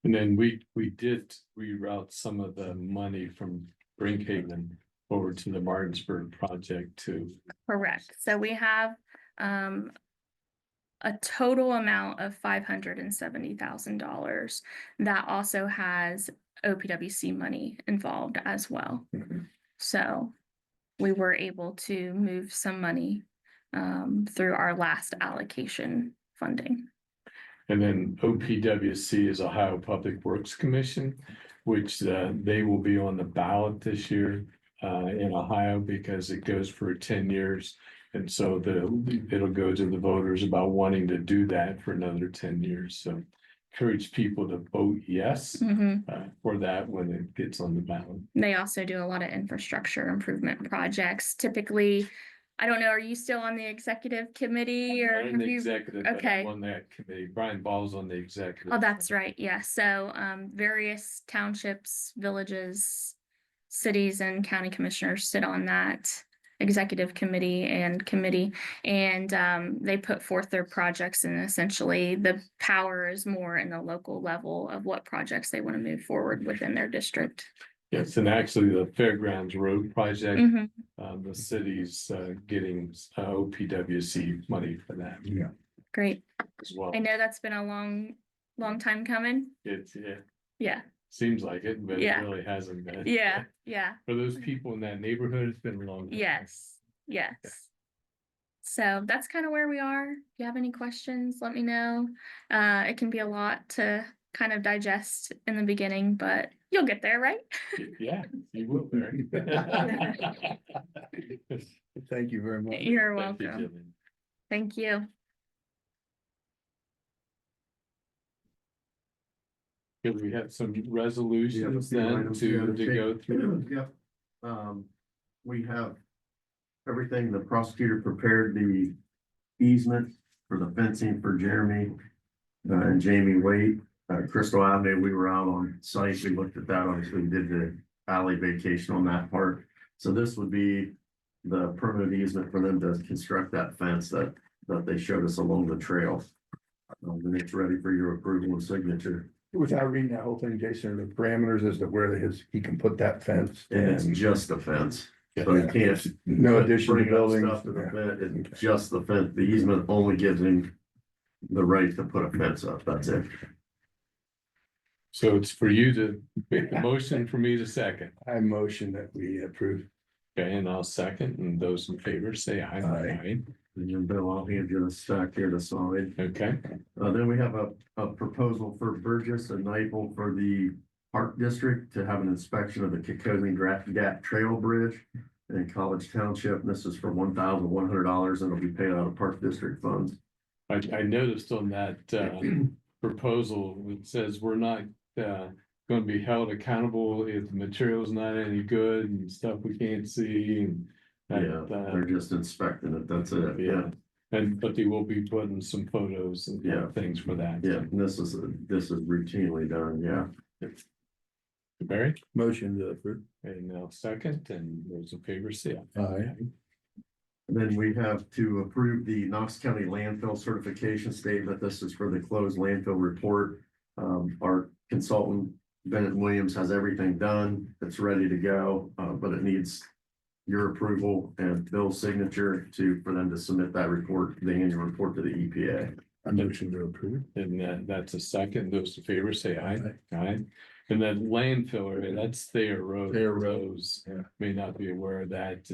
And then we did reroute some of the money from Brinkhaven over to the Martinsburg project too. Correct. So we have a total amount of $570,000. That also has OPWC money involved as well. Mhm. So we were able to move some money through our last allocation funding. And then OPWC is Ohio Public Works Commission, which they will be on the ballot this year in Ohio because it goes for 10 years. And so it'll go to the voters about wanting to do that for another 10 years. So encourage people to vote yes for that when it gets on the ballot. They also do a lot of infrastructure improvement projects. Typically, I don't know, are you still on the executive committee or I'm have the you? executive, but Okay. I'm on that committee. Brian Ball's on the executive. Oh, that's right. Yeah. So various townships, villages, cities and county commissioners sit on that executive committee and they put forth their projects, and essentially the power is more in the local level of what projects they want to move forward within their district. Yes, and actually the Fairgrounds Road project, Mhm. the city's getting OPWC money for that Yeah. Great. as well. I know that's been a long time coming. It's, Yeah. seems like it, but it Yeah. really hasn't been. Yeah. Yeah. For those people in that neighborhood, it's been a long time. Yes. Yes. So that's kind of where we are. If you have any questions, let me know. It can be a lot to kind of digest in the beginning, but you'll get there, right? Yeah, you will, Barry. Thank you very much. You're Thank you, welcome. Jillian. Thank you. Here we have some Yeah, resolutions few then items to here to take- go through. Yep. We have everything, the prosecutor prepared the easement for the fencing for Jeremy and Jamie Waite. Crystal Avenue, we were out on site, we looked at that, obviously, we did the alley vacation on that part. So this would be the permanent easement for them to construct that fence that they showed us along the trail. And it's ready for your approval and signature. Without reading that whole thing, Jason, are the parameters as to where he can put that fence. And it's just a fence, so you can't. No addition to bring up buildings. stuff to the fence, it's just the fence, the easement only gives him the right to put a fence up, that's it. So it's for you to make the motion for me to second. I motion that we approve. Okay, and I'll second, and those in favor say aye. Aye. And then Bill, I'll hand you the stack here to sign. Okay, Then we have a proposal for Burgess and Nyepel for the Park District to have an inspection of the Kikoni Gap Trail Bridge in College Township. And this is for $1,100 and it'll be paid out of Park District funds. I noticed on that proposal, it says we're not gonna be held accountable if the material's not any good and stuff we can't see and. Yeah, they're just inspecting it, that's it. Yeah, but they will be putting some photos and Yeah. things for that. Yeah, and this is routinely done, yeah. Barry, Motion to approve. and now second, and those in favor say aye. Aye. And then we have to approve the Knox County landfill certification statement. This is for the closed landfill report. Our consultant Bennett Williams has everything done. It's ready to go, but it needs your approval and Bill's signature for them to submit that report, the annual report to the EPA. I motion to approve. And that's a second, those in favor say aye. Aye. And then landfill area, that's Thayer Road. Thayer Road, Those yeah. may not be aware of that,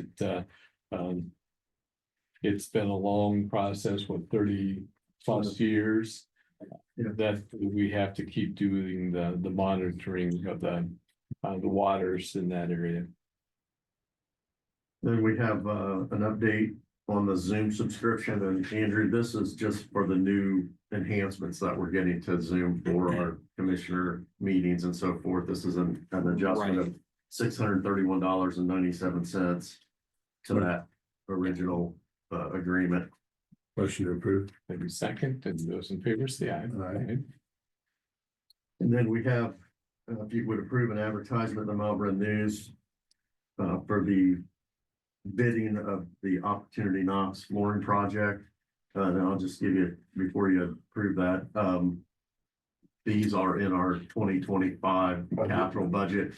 it's been a long process with 30+ years. Yeah. That we have to keep doing the monitoring of the waters in that area. Then we have an update on the Zoom subscription, and Andrew, this is just for the new enhancements that we're getting to Zoom for our commissioner meetings and so forth. This is an adjustment of $631.97 to that original agreement. Motion to approve. Maybe second, and those in favor say aye. Aye. And then we have, if you would approve an advertisement in the Melbourne News for the bidding of the Opportunity Knox flooring project. And I'll just give you, before you approve that, these are in our 2025 capital budget.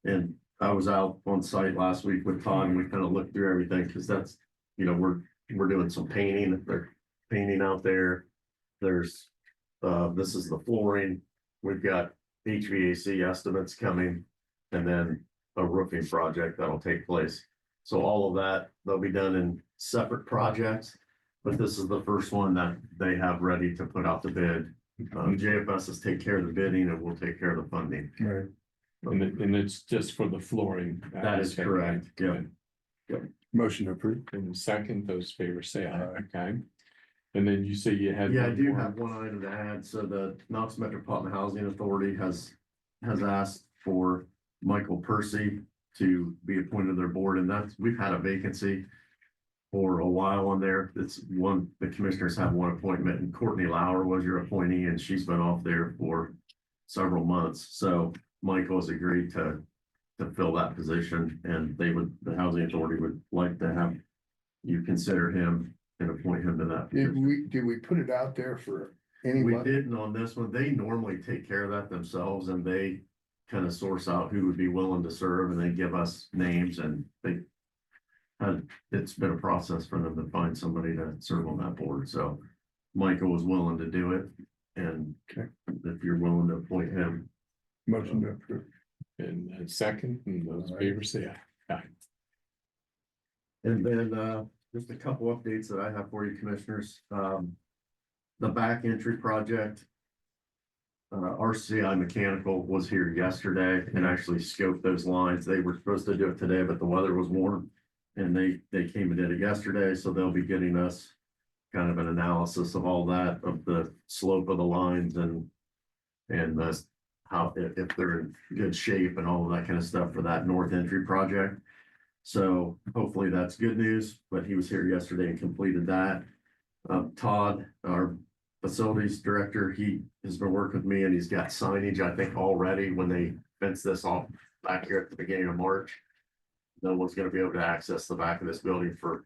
And I was out on site last week with Todd and we kind of looked through everything because that's, you know, we're doing some painting. They're painting out there. There's, this is the flooring. We've got HVAC estimates coming and then a roofing project that'll take place. So all of that, they'll be done in separate projects, but this is the first one that they have ready to put out the bid. JFS is take care of the bidding and we'll take care of the funding. Right. And it's just for the flooring. That is aspect, correct, right? yeah. Motion approved. And second, those favors say aye, Aye. okay? And then you say you had. Yeah, I one do more. have one item to add. So the Knox Metropolitan Housing Authority has asked for Michael Percy to be appointed to their board, and that's, we've had a vacancy for a while on there. It's one, the commissioners have one appointment, and Courtney Lauer was your appointee, and she's been off there for several months. So Michael has agreed to fill that position, and the Housing Authority would like to have you consider him and appoint him to that. position. Did we put it out there for We anybody? didn't on this one. They normally take care of that themselves and they kind of source out who would be willing to serve and they give us names and it's been a process for them to find somebody to serve on that board. So Michael was willing to do it. And Okay. if you're willing to appoint him, Motion to approve. And second, and those Aye. favors say aye. Aye. and then just a couple updates that I have for you commissioners. The back entry project. RCI Mechanical was here yesterday and actually scoped those lines. They were supposed to do it today, but the weather was warm. And they came and did it yesterday, so they'll be getting us kind of an analysis of all that, of the slope of the lines and how, if they're in good shape and all of that kind of stuff for that north entry project. So hopefully that's good news, but he was here yesterday and completed that. Todd, our facilities director, he has been working with me and he's got signage, I think, already when they fence this off back here at the beginning of March. No one's gonna be able to access the back of this building for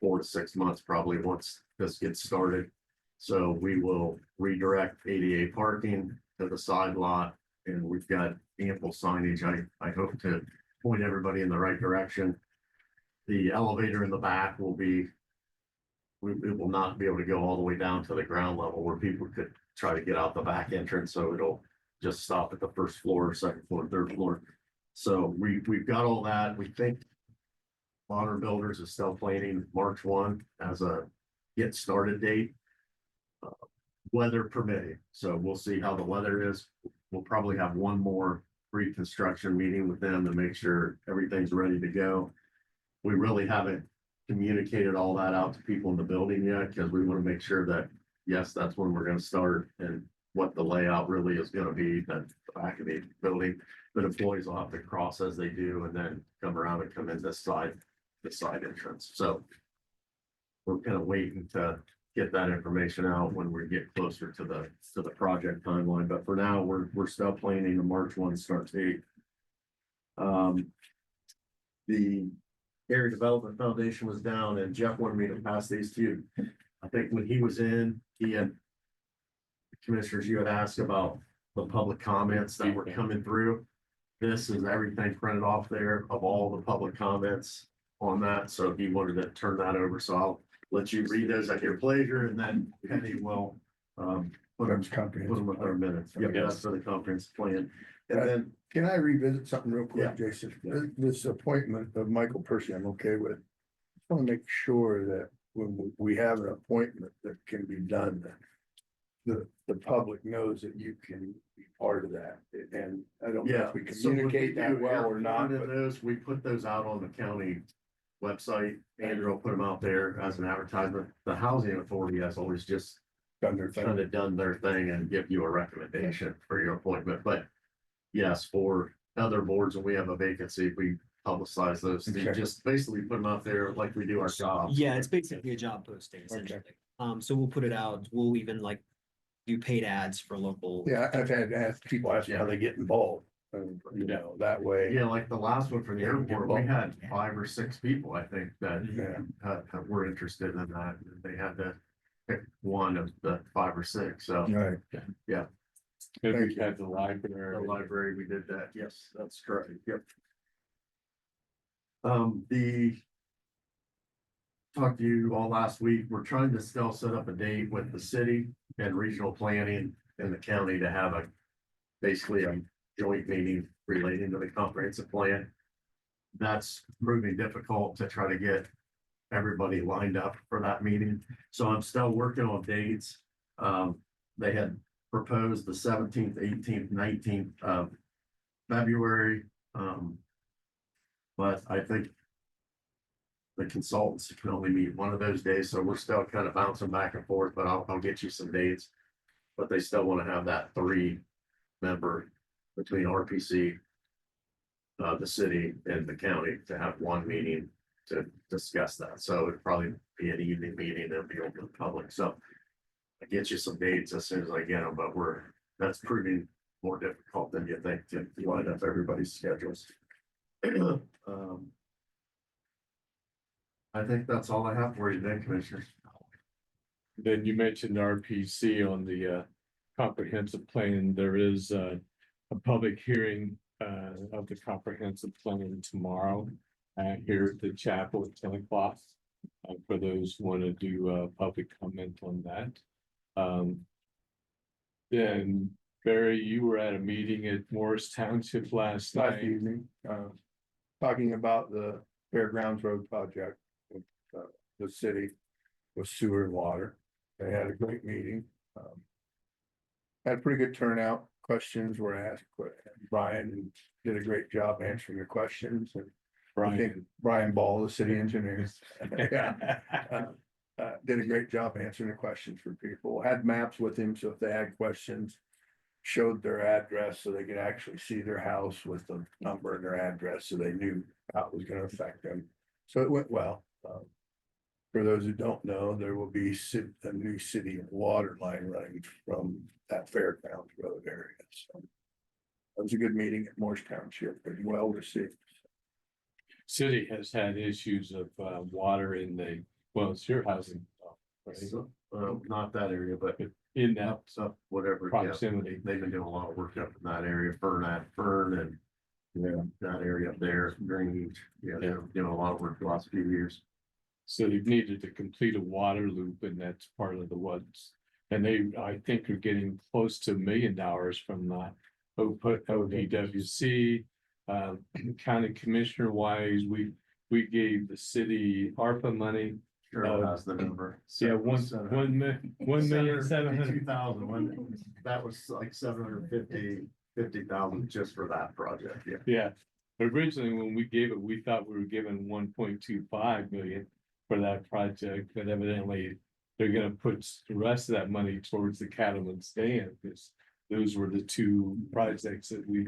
4 to 6 months, probably once this gets started. So we will redirect ADA parking to the side lot and we've got ample signage. I hope to point everybody in the right direction. The elevator in the back will be, it will not be able to go all the way down to the ground level where people could try to get out the back entrance. So it'll just stop at the first floor, second floor, third floor. So we've got all that. We think Modern Builders is still planning March 1 as a get started date. Weather permitting. So we'll see how the weather is. We'll probably have one more pre-construction meeting with them to make sure everything's ready to go. We really haven't communicated all that out to people in the building yet because we want to make sure that, yes, that's when we're going to start and what the layout really is going to be. That's the back of the building. But employees will have to cross as they do and then come around and come in this side entrance. So we're kind of waiting to get that information out when we get closer to the project timeline. But for now, we're still planning the March 1 start date. The Area Development Foundation was down and Jeff wanted me to pass these to you. I think when he was in, he had commissioners, you had asked about the public comments that were coming through. This is everything printed off there of all the public comments on that. So he wanted to turn that over. So I'll let you read those at your pleasure and then Penny will put That's them comprehensive. with our minutes. Yeah, that's for the conference plan. And then, Can I revisit something real Yeah. quick, Jason? This appointment of Michael Percy, I'm okay with. I want to make sure that when we have an appointment that can be done, that the public knows that you can be part of that. And I don't know yeah. if we so what communicate do, that well yeah, or not, one of but those, we put those out on the county website. Andrew will put them out there as an advertisement. The housing authority has always just done their thing. kind of done their thing and give you a recommendation for your appointment, but yes, for other boards, when we have a vacancy, we publicize those, to Okay. just basically put them out there like we do our jobs. Yeah, it's basically a job posting essentially. So we'll put it out, we'll even like do paid ads for local. Yeah, I've had asked people ask me how they get involved. And, you know, that way. Yeah, like the last one for the Yeah, airport, we well, had 5 or 6 people, I think, that Yeah, were interested in that. They had to pick one of the 5 or 6, so. right. And Thank we you. had the library. The library, we did that. Yes, that's correct. Yep. Talked to you all last week. We're trying to still set up a date with the city and regional planning and the county to have basically a joint meeting relating to the comprehensive plan. That's proving difficult to try to get everybody lined up for that meeting. So I'm still working on dates. They had proposed the 17th, 18th, 19th of February. But I think the consultants can only meet one of those days, so we're still kind of bouncing back and forth, but I'll get you some dates. But they still want to have that 3-member between RPC, the city and the county to have one meeting to discuss that. So it'd probably be an evening meeting and be open to the public. So I get you some dates as soon as I get them, but that's proving more difficult than you think to line up everybody's schedules. I think that's all I have for you today, Commissioners. Then you mentioned RPC on the comprehensive plan. There is a public hearing of the comprehensive plan tomorrow here at the chapel at 10 o'clock. For those who want to do public comment on that. Then Barry, you were at a meeting at Morris Township last Last night. evening, talking about the Fairgrounds Road project with the city with sewer and water. They had a great meeting. Had a pretty good turnout. Questions were asked. Brian did a great job answering the questions, and I think Brian Ball, the city engineer, did a great job answering the questions for people. Had maps with him, so if they had questions, showed their address so they could actually see their house with the number and their address, so they knew how it was going to affect them. So it went well. For those who don't know, there will be a new city water line running from that Fairgrounds Road area. So it was a good meeting at Morris Township and well received. City has had issues of water in it's your housing. Right? So, not that area, but In that up, whatever. Yeah. proximity. They've been doing a lot of work up in that area, Fern and that area up there, drainage. Yeah, they're doing a lot of work the last few years. So they've needed to complete a water loop, and that's part of the woods. And I think, are getting close to $1 million from the OPWC. County commissioner wise, we gave the city ARPA money. Cheryl has the number. Yeah, 1,752,000. That was like 750,000 just for that project. Yeah. Yeah, originally when we gave it, we thought we were given 1.25 million for that project, but evidently they're gonna put the rest of that money towards the Cattleman's Dam, because those were the two projects that we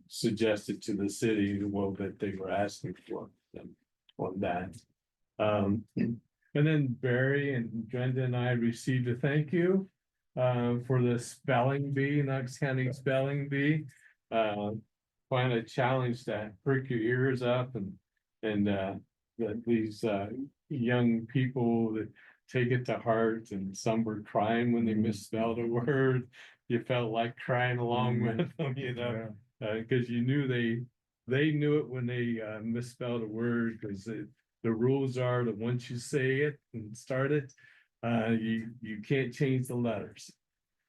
suggested to the city, that they were asking for them on that. And then Barry and Brenda and I received a thank you for the spelling bee, Knox County spelling bee. Find a challenge to perk your ears up and these young people that take it to heart, and some were crying when they misspelled a word. You felt like crying along with them, because you knew they knew it when they misspelled a word, because the rules are that once you say it and start it, you can't change the letters.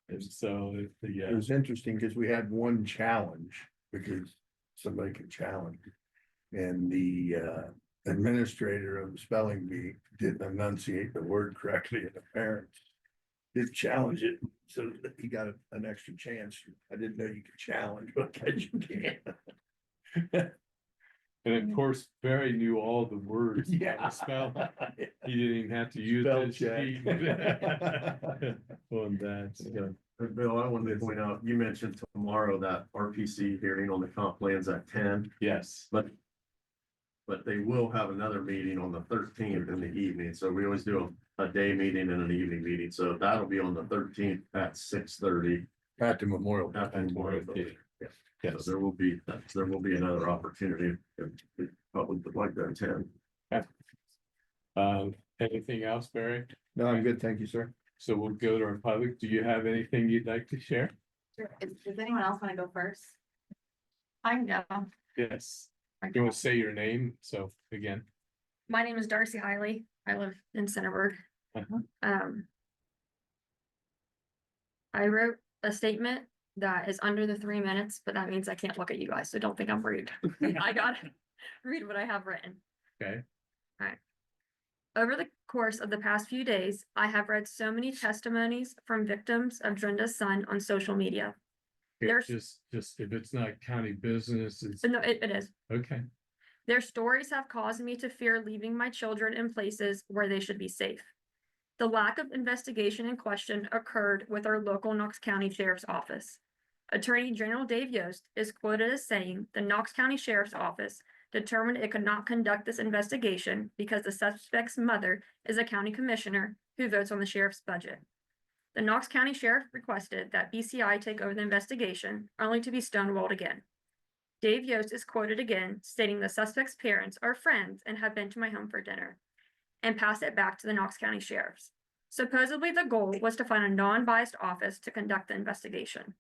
And so It was interesting because we had one challenge, because somebody could challenge. And the administrator of the spelling bee didn't enunciate the word correctly, and the parents did challenge it, so that he got an extra chance. I didn't know you could challenge, but I guess you can. And of course, Barry knew all the words. Yeah. Spell. He didn't even have to use Spell his check. sheet on that. So. Bill, I wanted to point out, you mentioned tomorrow that RPC hearing on the comp plans at 10, Yes, but they will have another meeting on the 13th in the evening. So we always do a day meeting and an evening meeting. So that'll be on the 13th at 6:30 At the Memorial. at the Memorial Day. Yeah. yes. So there will be another opportunity if the public would like to attend. Anything else, Barry? No, I'm good. Thank you, sir. So we'll go to our public. Do you have anything you'd like to share? Does anyone else want to go first? I can go. Yes. You want to say your name? So again. My name is Darcy Hiley. I live in Centerburg. Uh-huh. I wrote a statement that is under the 3 minutes, but that means I can't look at you guys, so don't think I'm rude. I gotta read what I have written. Okay. Over the course of the past few days, I have read so many testimonies from victims of Drenda's son on social media. There's- Just if it's not county business, it's No, it is. okay. Their stories have caused me to fear leaving my children in places where they should be safe. The lack of investigation in question occurred with our local Knox County Sheriff's Office. Attorney General Dave Yost is quoted as saying the Knox County Sheriff's Office determined it could not conduct this investigation because the suspect's mother is a county commissioner who votes on the sheriff's budget. The Knox County Sheriff requested that BCI take over the investigation, only to be stonewalled again. Dave Yost is quoted again, stating the suspect's parents are friends and have been to my home for dinner, and pass it back to the Knox County Sheriff's. Supposedly, the goal was to find a non-biased office to conduct the investigation.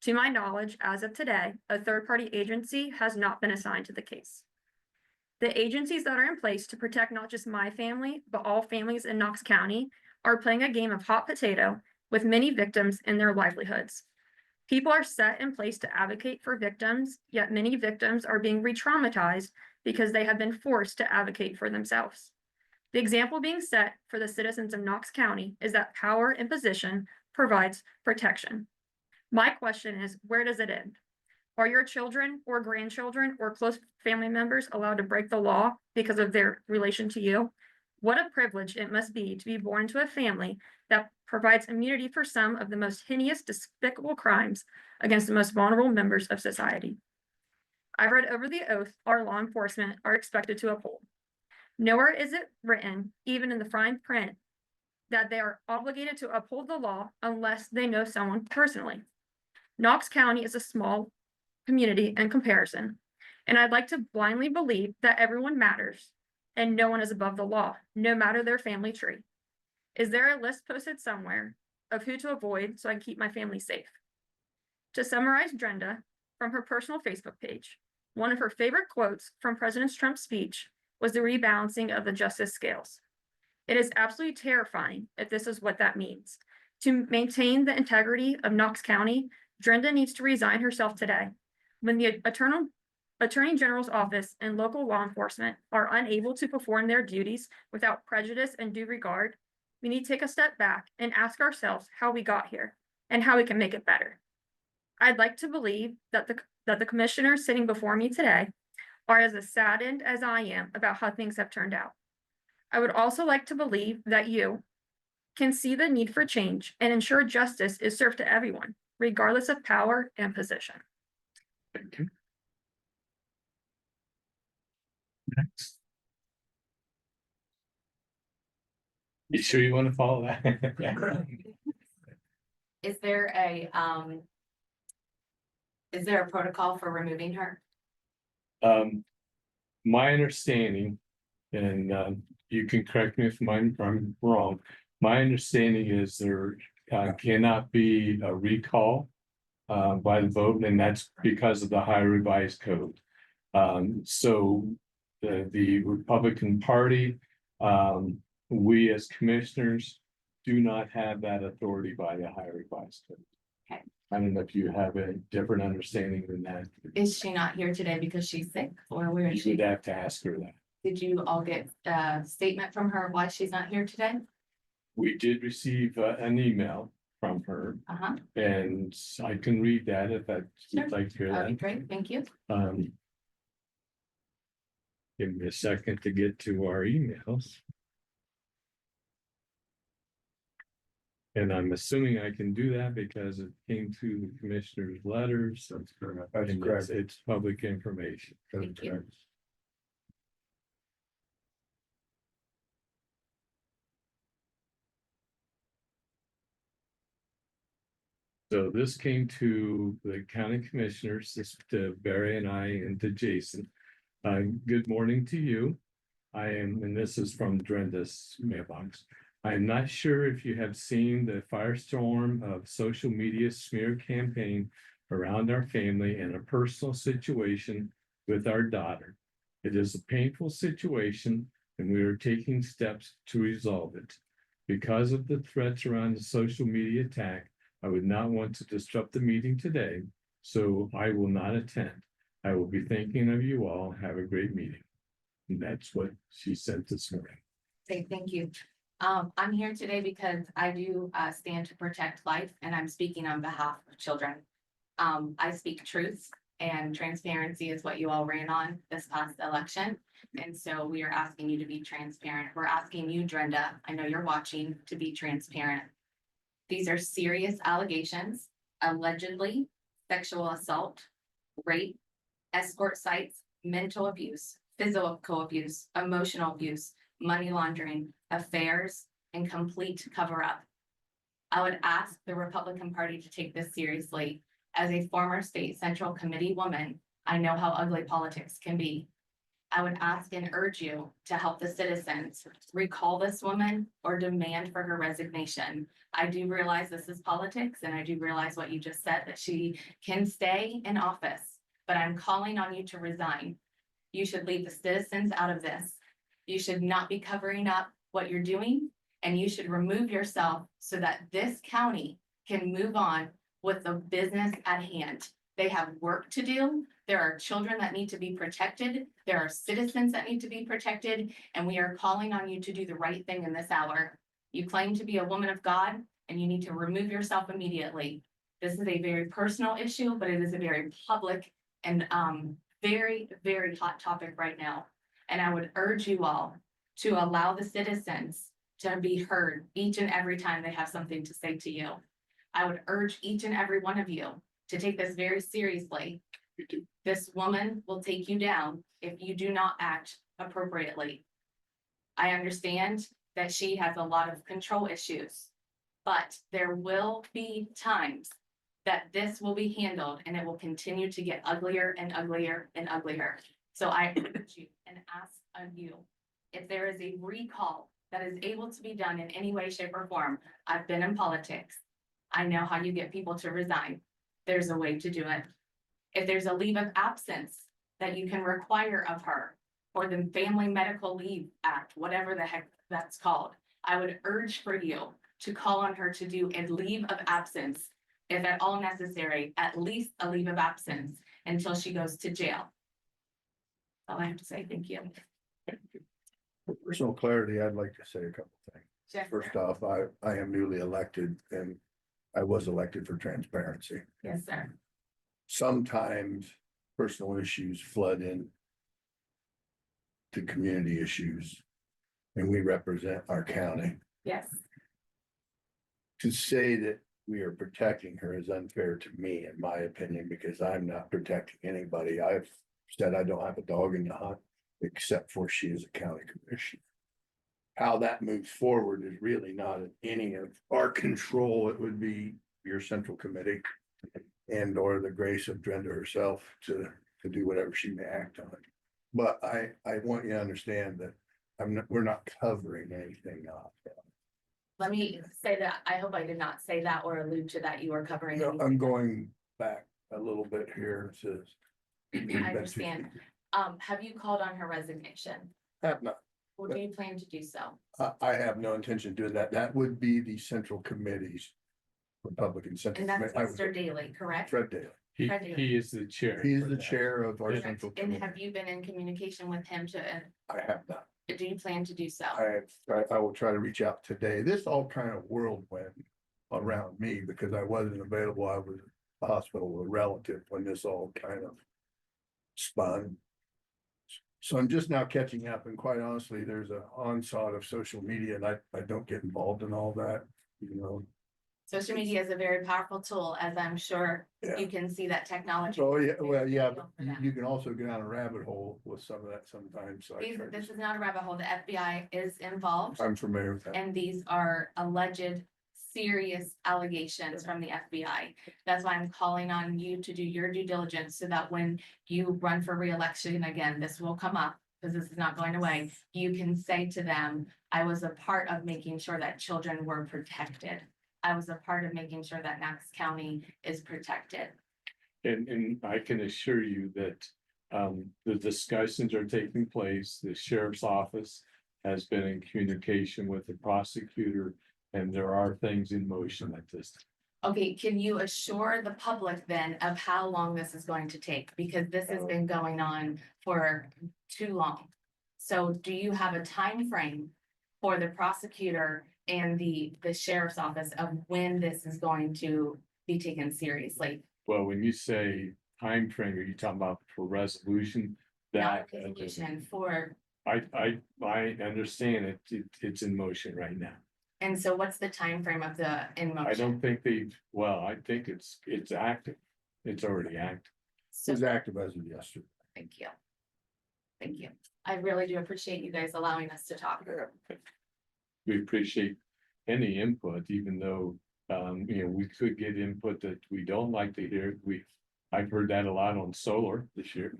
To my knowledge, as of today, a third-party agency has not been assigned to the case. The agencies that are in place to protect not just my family, but all families in Knox County are playing a game of hot potato with many victims in their livelihoods. People are set in place to advocate for victims, yet many victims are being re-traumatized because they have been forced to advocate for themselves. The example being set for the citizens of Knox County is that power and position provides protection. My question is, where does it end? Are your children or grandchildren or close family members allowed to break the law because of their relation to you? What a privilege it must be to be born into a family that provides immunity for some of the most heinous, despicable crimes against the most vulnerable members of society. I've read over the oath our law enforcement are expected to uphold. Nowhere is it written, even in the fine print, that they are obligated to uphold the law unless they know someone personally. Knox County is a small community in comparison, and I'd like to blindly believe that everyone matters and no one is above the law, no matter their family tree. Is there a list posted somewhere of who to avoid so I can keep my family safe? To summarize Drenda from her personal Facebook page, one of her favorite quotes from President Trump's speech was the rebalancing of the justice scales. It is absolutely terrifying if this is what that means. To maintain the integrity of Knox County, Drenda needs to resign herself today. When the Attorney General's office and local law enforcement are unable to perform their duties without prejudice and due regard, we need to take a step back and ask ourselves how we got here and how we can make it better. I'd like to believe that the commissioners sitting before me today are as saddened as I am about how things have turned out. I would also like to believe that you can see the need for change and ensure justice is served to everyone, regardless of power and position. Thank you. Next. You sure you want to follow that? Is there a protocol for removing her? My understanding, and you can correct me if I'm wrong. My understanding is there cannot be a recall by the vote, and that's because of the high revised code. So the Republican Party, we as commissioners do not have that authority by the high revised code. Okay. I don't know if you have a different understanding than that. Is she not here today because she's sick, or where is You would she? have to ask her that. Did you all get a statement from her why she's not here today? We did receive an email from her, Uh-huh, and I can read that if that Sure. you'd like to hear that'd be that. great, thank you. Give me a second to get to our emails. And I'm assuming I can do that because it came through the commissioner's letters. That's correct. That's And correct. it's public information. That's Thank you. correct. So this came to the county commissioners, this to Barry and I and to Jason. Good morning to you. I am, and this is from Drenda's mailbox. I'm not sure if you have seen the firestorm of social media smear campaign around our family and a personal situation with our daughter. It is a painful situation and we are taking steps to resolve it. Because of the threats around the social media attack, I would not want to disrupt the meeting today, so I will not attend. I will be thinking of you all. Have a great meeting. And that's what she sent this morning. Say thank you. I'm here today because I do stand to protect life and I'm speaking on behalf of children. I speak truth and transparency is what you all ran on this past election. And so we are asking you to be transparent. We're asking you, Drenda, I know you're watching, to be transparent. These are serious allegations, allegedly sexual assault, rape, escort sites, mental abuse, physical abuse, emotional abuse, money laundering, affairs, and complete cover-up. I would ask the Republican Party to take this seriously. As a former state central committee woman, I know how ugly politics can be. I would ask and urge you to help the citizens recall this woman or demand for her resignation. I do realize this is politics and I do realize what you just said, that she can stay in office, but I'm calling on you to resign. You should leave the citizens out of this. You should not be covering up what you're doing, and you should remove yourself so that this county can move on with the business at hand. They have work to do. There are children that need to be protected. There are citizens that need to be protected, and we are calling on you to do the right thing in this hour. You claim to be a woman of God, and you need to remove yourself immediately. This is a very personal issue, but it is a very public and very, very hot topic right now. And I would urge you all to allow the citizens to be heard each and every time they have something to say to you. I would urge each and every one of you to take this very seriously. This woman will take you down if you do not act appropriately. I understand that she has a lot of control issues, but there will be times that this will be handled and it will continue to get uglier and uglier and uglier. So I urge you and ask of you, if there is a recall that is able to be done in any way, shape, or form. I've been in politics. I know how you get people to resign. There's a way to do it. If there's a leave of absence that you can require of her, or the Family Medical Leave Act, whatever the heck that's called, I would urge for you to call on her to do a leave of absence, if at all necessary, at least a leave of absence until she goes to jail. All I have to say, thank you. For personal clarity, I'd like to say a couple things. Yes, First sir. off, I am newly elected and I was elected for transparency. Yes, sir. Sometimes personal issues flood in to community issues, and we represent our county. Yes, To say that we are protecting her is unfair to me, in my opinion, because I'm not protecting anybody. I've said I don't have a dog in the hunt, except for she is a county commissioner. How that moves forward is really not in any of our control. It would be your central committee and or the grace of Drenda herself to do whatever she may act on. But I want you to understand that we're not covering anything up. let me say that, I hope I did not say that or allude to that you were covering. No, anything. I'm going back a little bit here. It says. I understand. Have you called on her resignation? Have not. Or do you plan to do so? I have no intention of doing that. That would be the central committees. Republican Central. And that's Committee. Mr. Daly, correct? Fred Daly. He is the chair. He is for the that. chair of our Yeah. central And committee. have you been in communication with him to, I have not. do you plan to do so? I will try to reach out today. This all kind of whirlwind around me because I wasn't available. I was at the hospital with a relative when this all kind of spun. So I'm just now catching up, and quite honestly, there's an onslaught of social media and I don't get involved in all that, you know. Social media is a very powerful tool, as I'm sure Yeah. you can see that technology. Oh, yeah, is very well, yeah, ideal but for you, them. you can also go down a rabbit hole with some of that sometimes. So This is not a rabbit hole. The FBI is involved. I'm familiar with that. And these are alleged serious allegations from the FBI. That's why I'm calling on you to do your due diligence so that when you run for reelection again, this will come up. because this is not going away, you can say to them, I was a part of making sure that children were protected. I was a part of making sure that Knox County is protected. And I can assure you that the discussions are taking place. The sheriff's office has been in communication with the prosecutor, and there are things in motion at this. Okay, can you assure the public then of how long this is going to take? Because this has been going on for too long. So do you have a time frame for the prosecutor and the sheriff's office of when this is going to be taken seriously? Well, when you say time frame, are you talking about for resolution? Not That a resolution for, I understand it's in motion right now. and so what's the time frame of the in I motion? don't think well, I think it's active. It's already active. It So, was active as of yesterday. thank you. Thank you. I really do appreciate you guys allowing us to talk. We appreciate any input, even though, we could get input that we don't like to hear. I've heard that a lot on solar this year.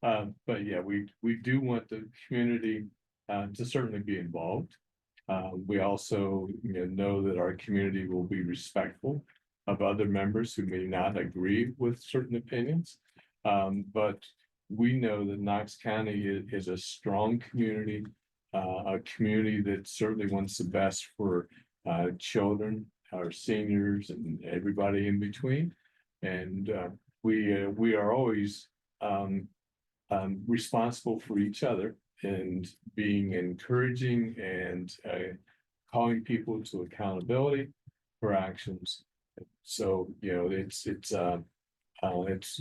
But yeah, we do want the community, to certainly be involved. We also, know that our community will be respectful of other members who may not agree with certain opinions. But we know that Knox County is a strong community, a community that certainly wants the best for children, our seniors, and everybody in between. And we are always responsible for each other and being encouraging and calling people to accountability for actions. So, it's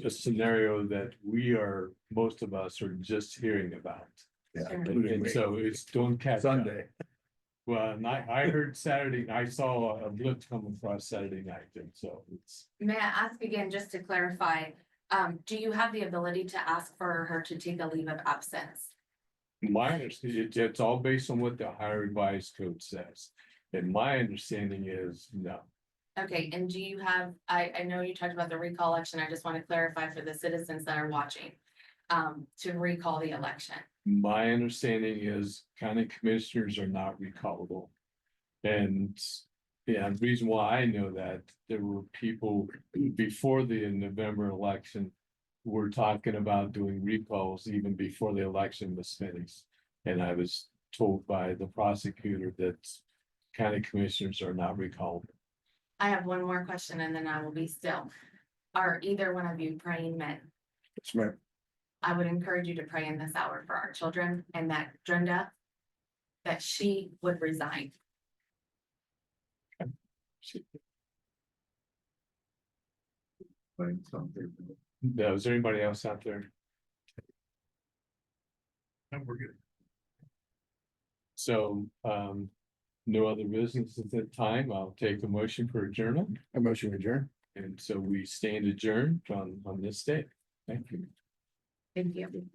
a scenario that most of us are just hearing about. Yeah, Sure. including And me. so it's don't catch up. Sunday. Well, and I heard Saturday, I saw a blip come across Saturday night, and so it's. May I ask again, just to clarify, do you have the ability to ask for her to take a leave of absence? My understanding, it's all based on what the Ohio Revised Code says. And my understanding is no. Okay, and do you have, I know you talked about the recall election, I just want to clarify for the citizens that are watching, to recall the election. My understanding is county commissioners are not recallable. And yeah, the reason why I know that, there were people before the November election were talking about doing recalls even before the election was finished. And I was told by the prosecutor that county commissioners are not recallable. I have one more question and then I will be still. Are either one of you praying men? Yes, ma'am. I would encourage you to pray in this hour for our children and that Brenda, that she would resign. Now, is there anybody else out there? No, we're good. So, no other business at that time. I'll take a motion for adjournment. A motion adjourned. And so we stand adjourned on this day. Thank you. Thank you.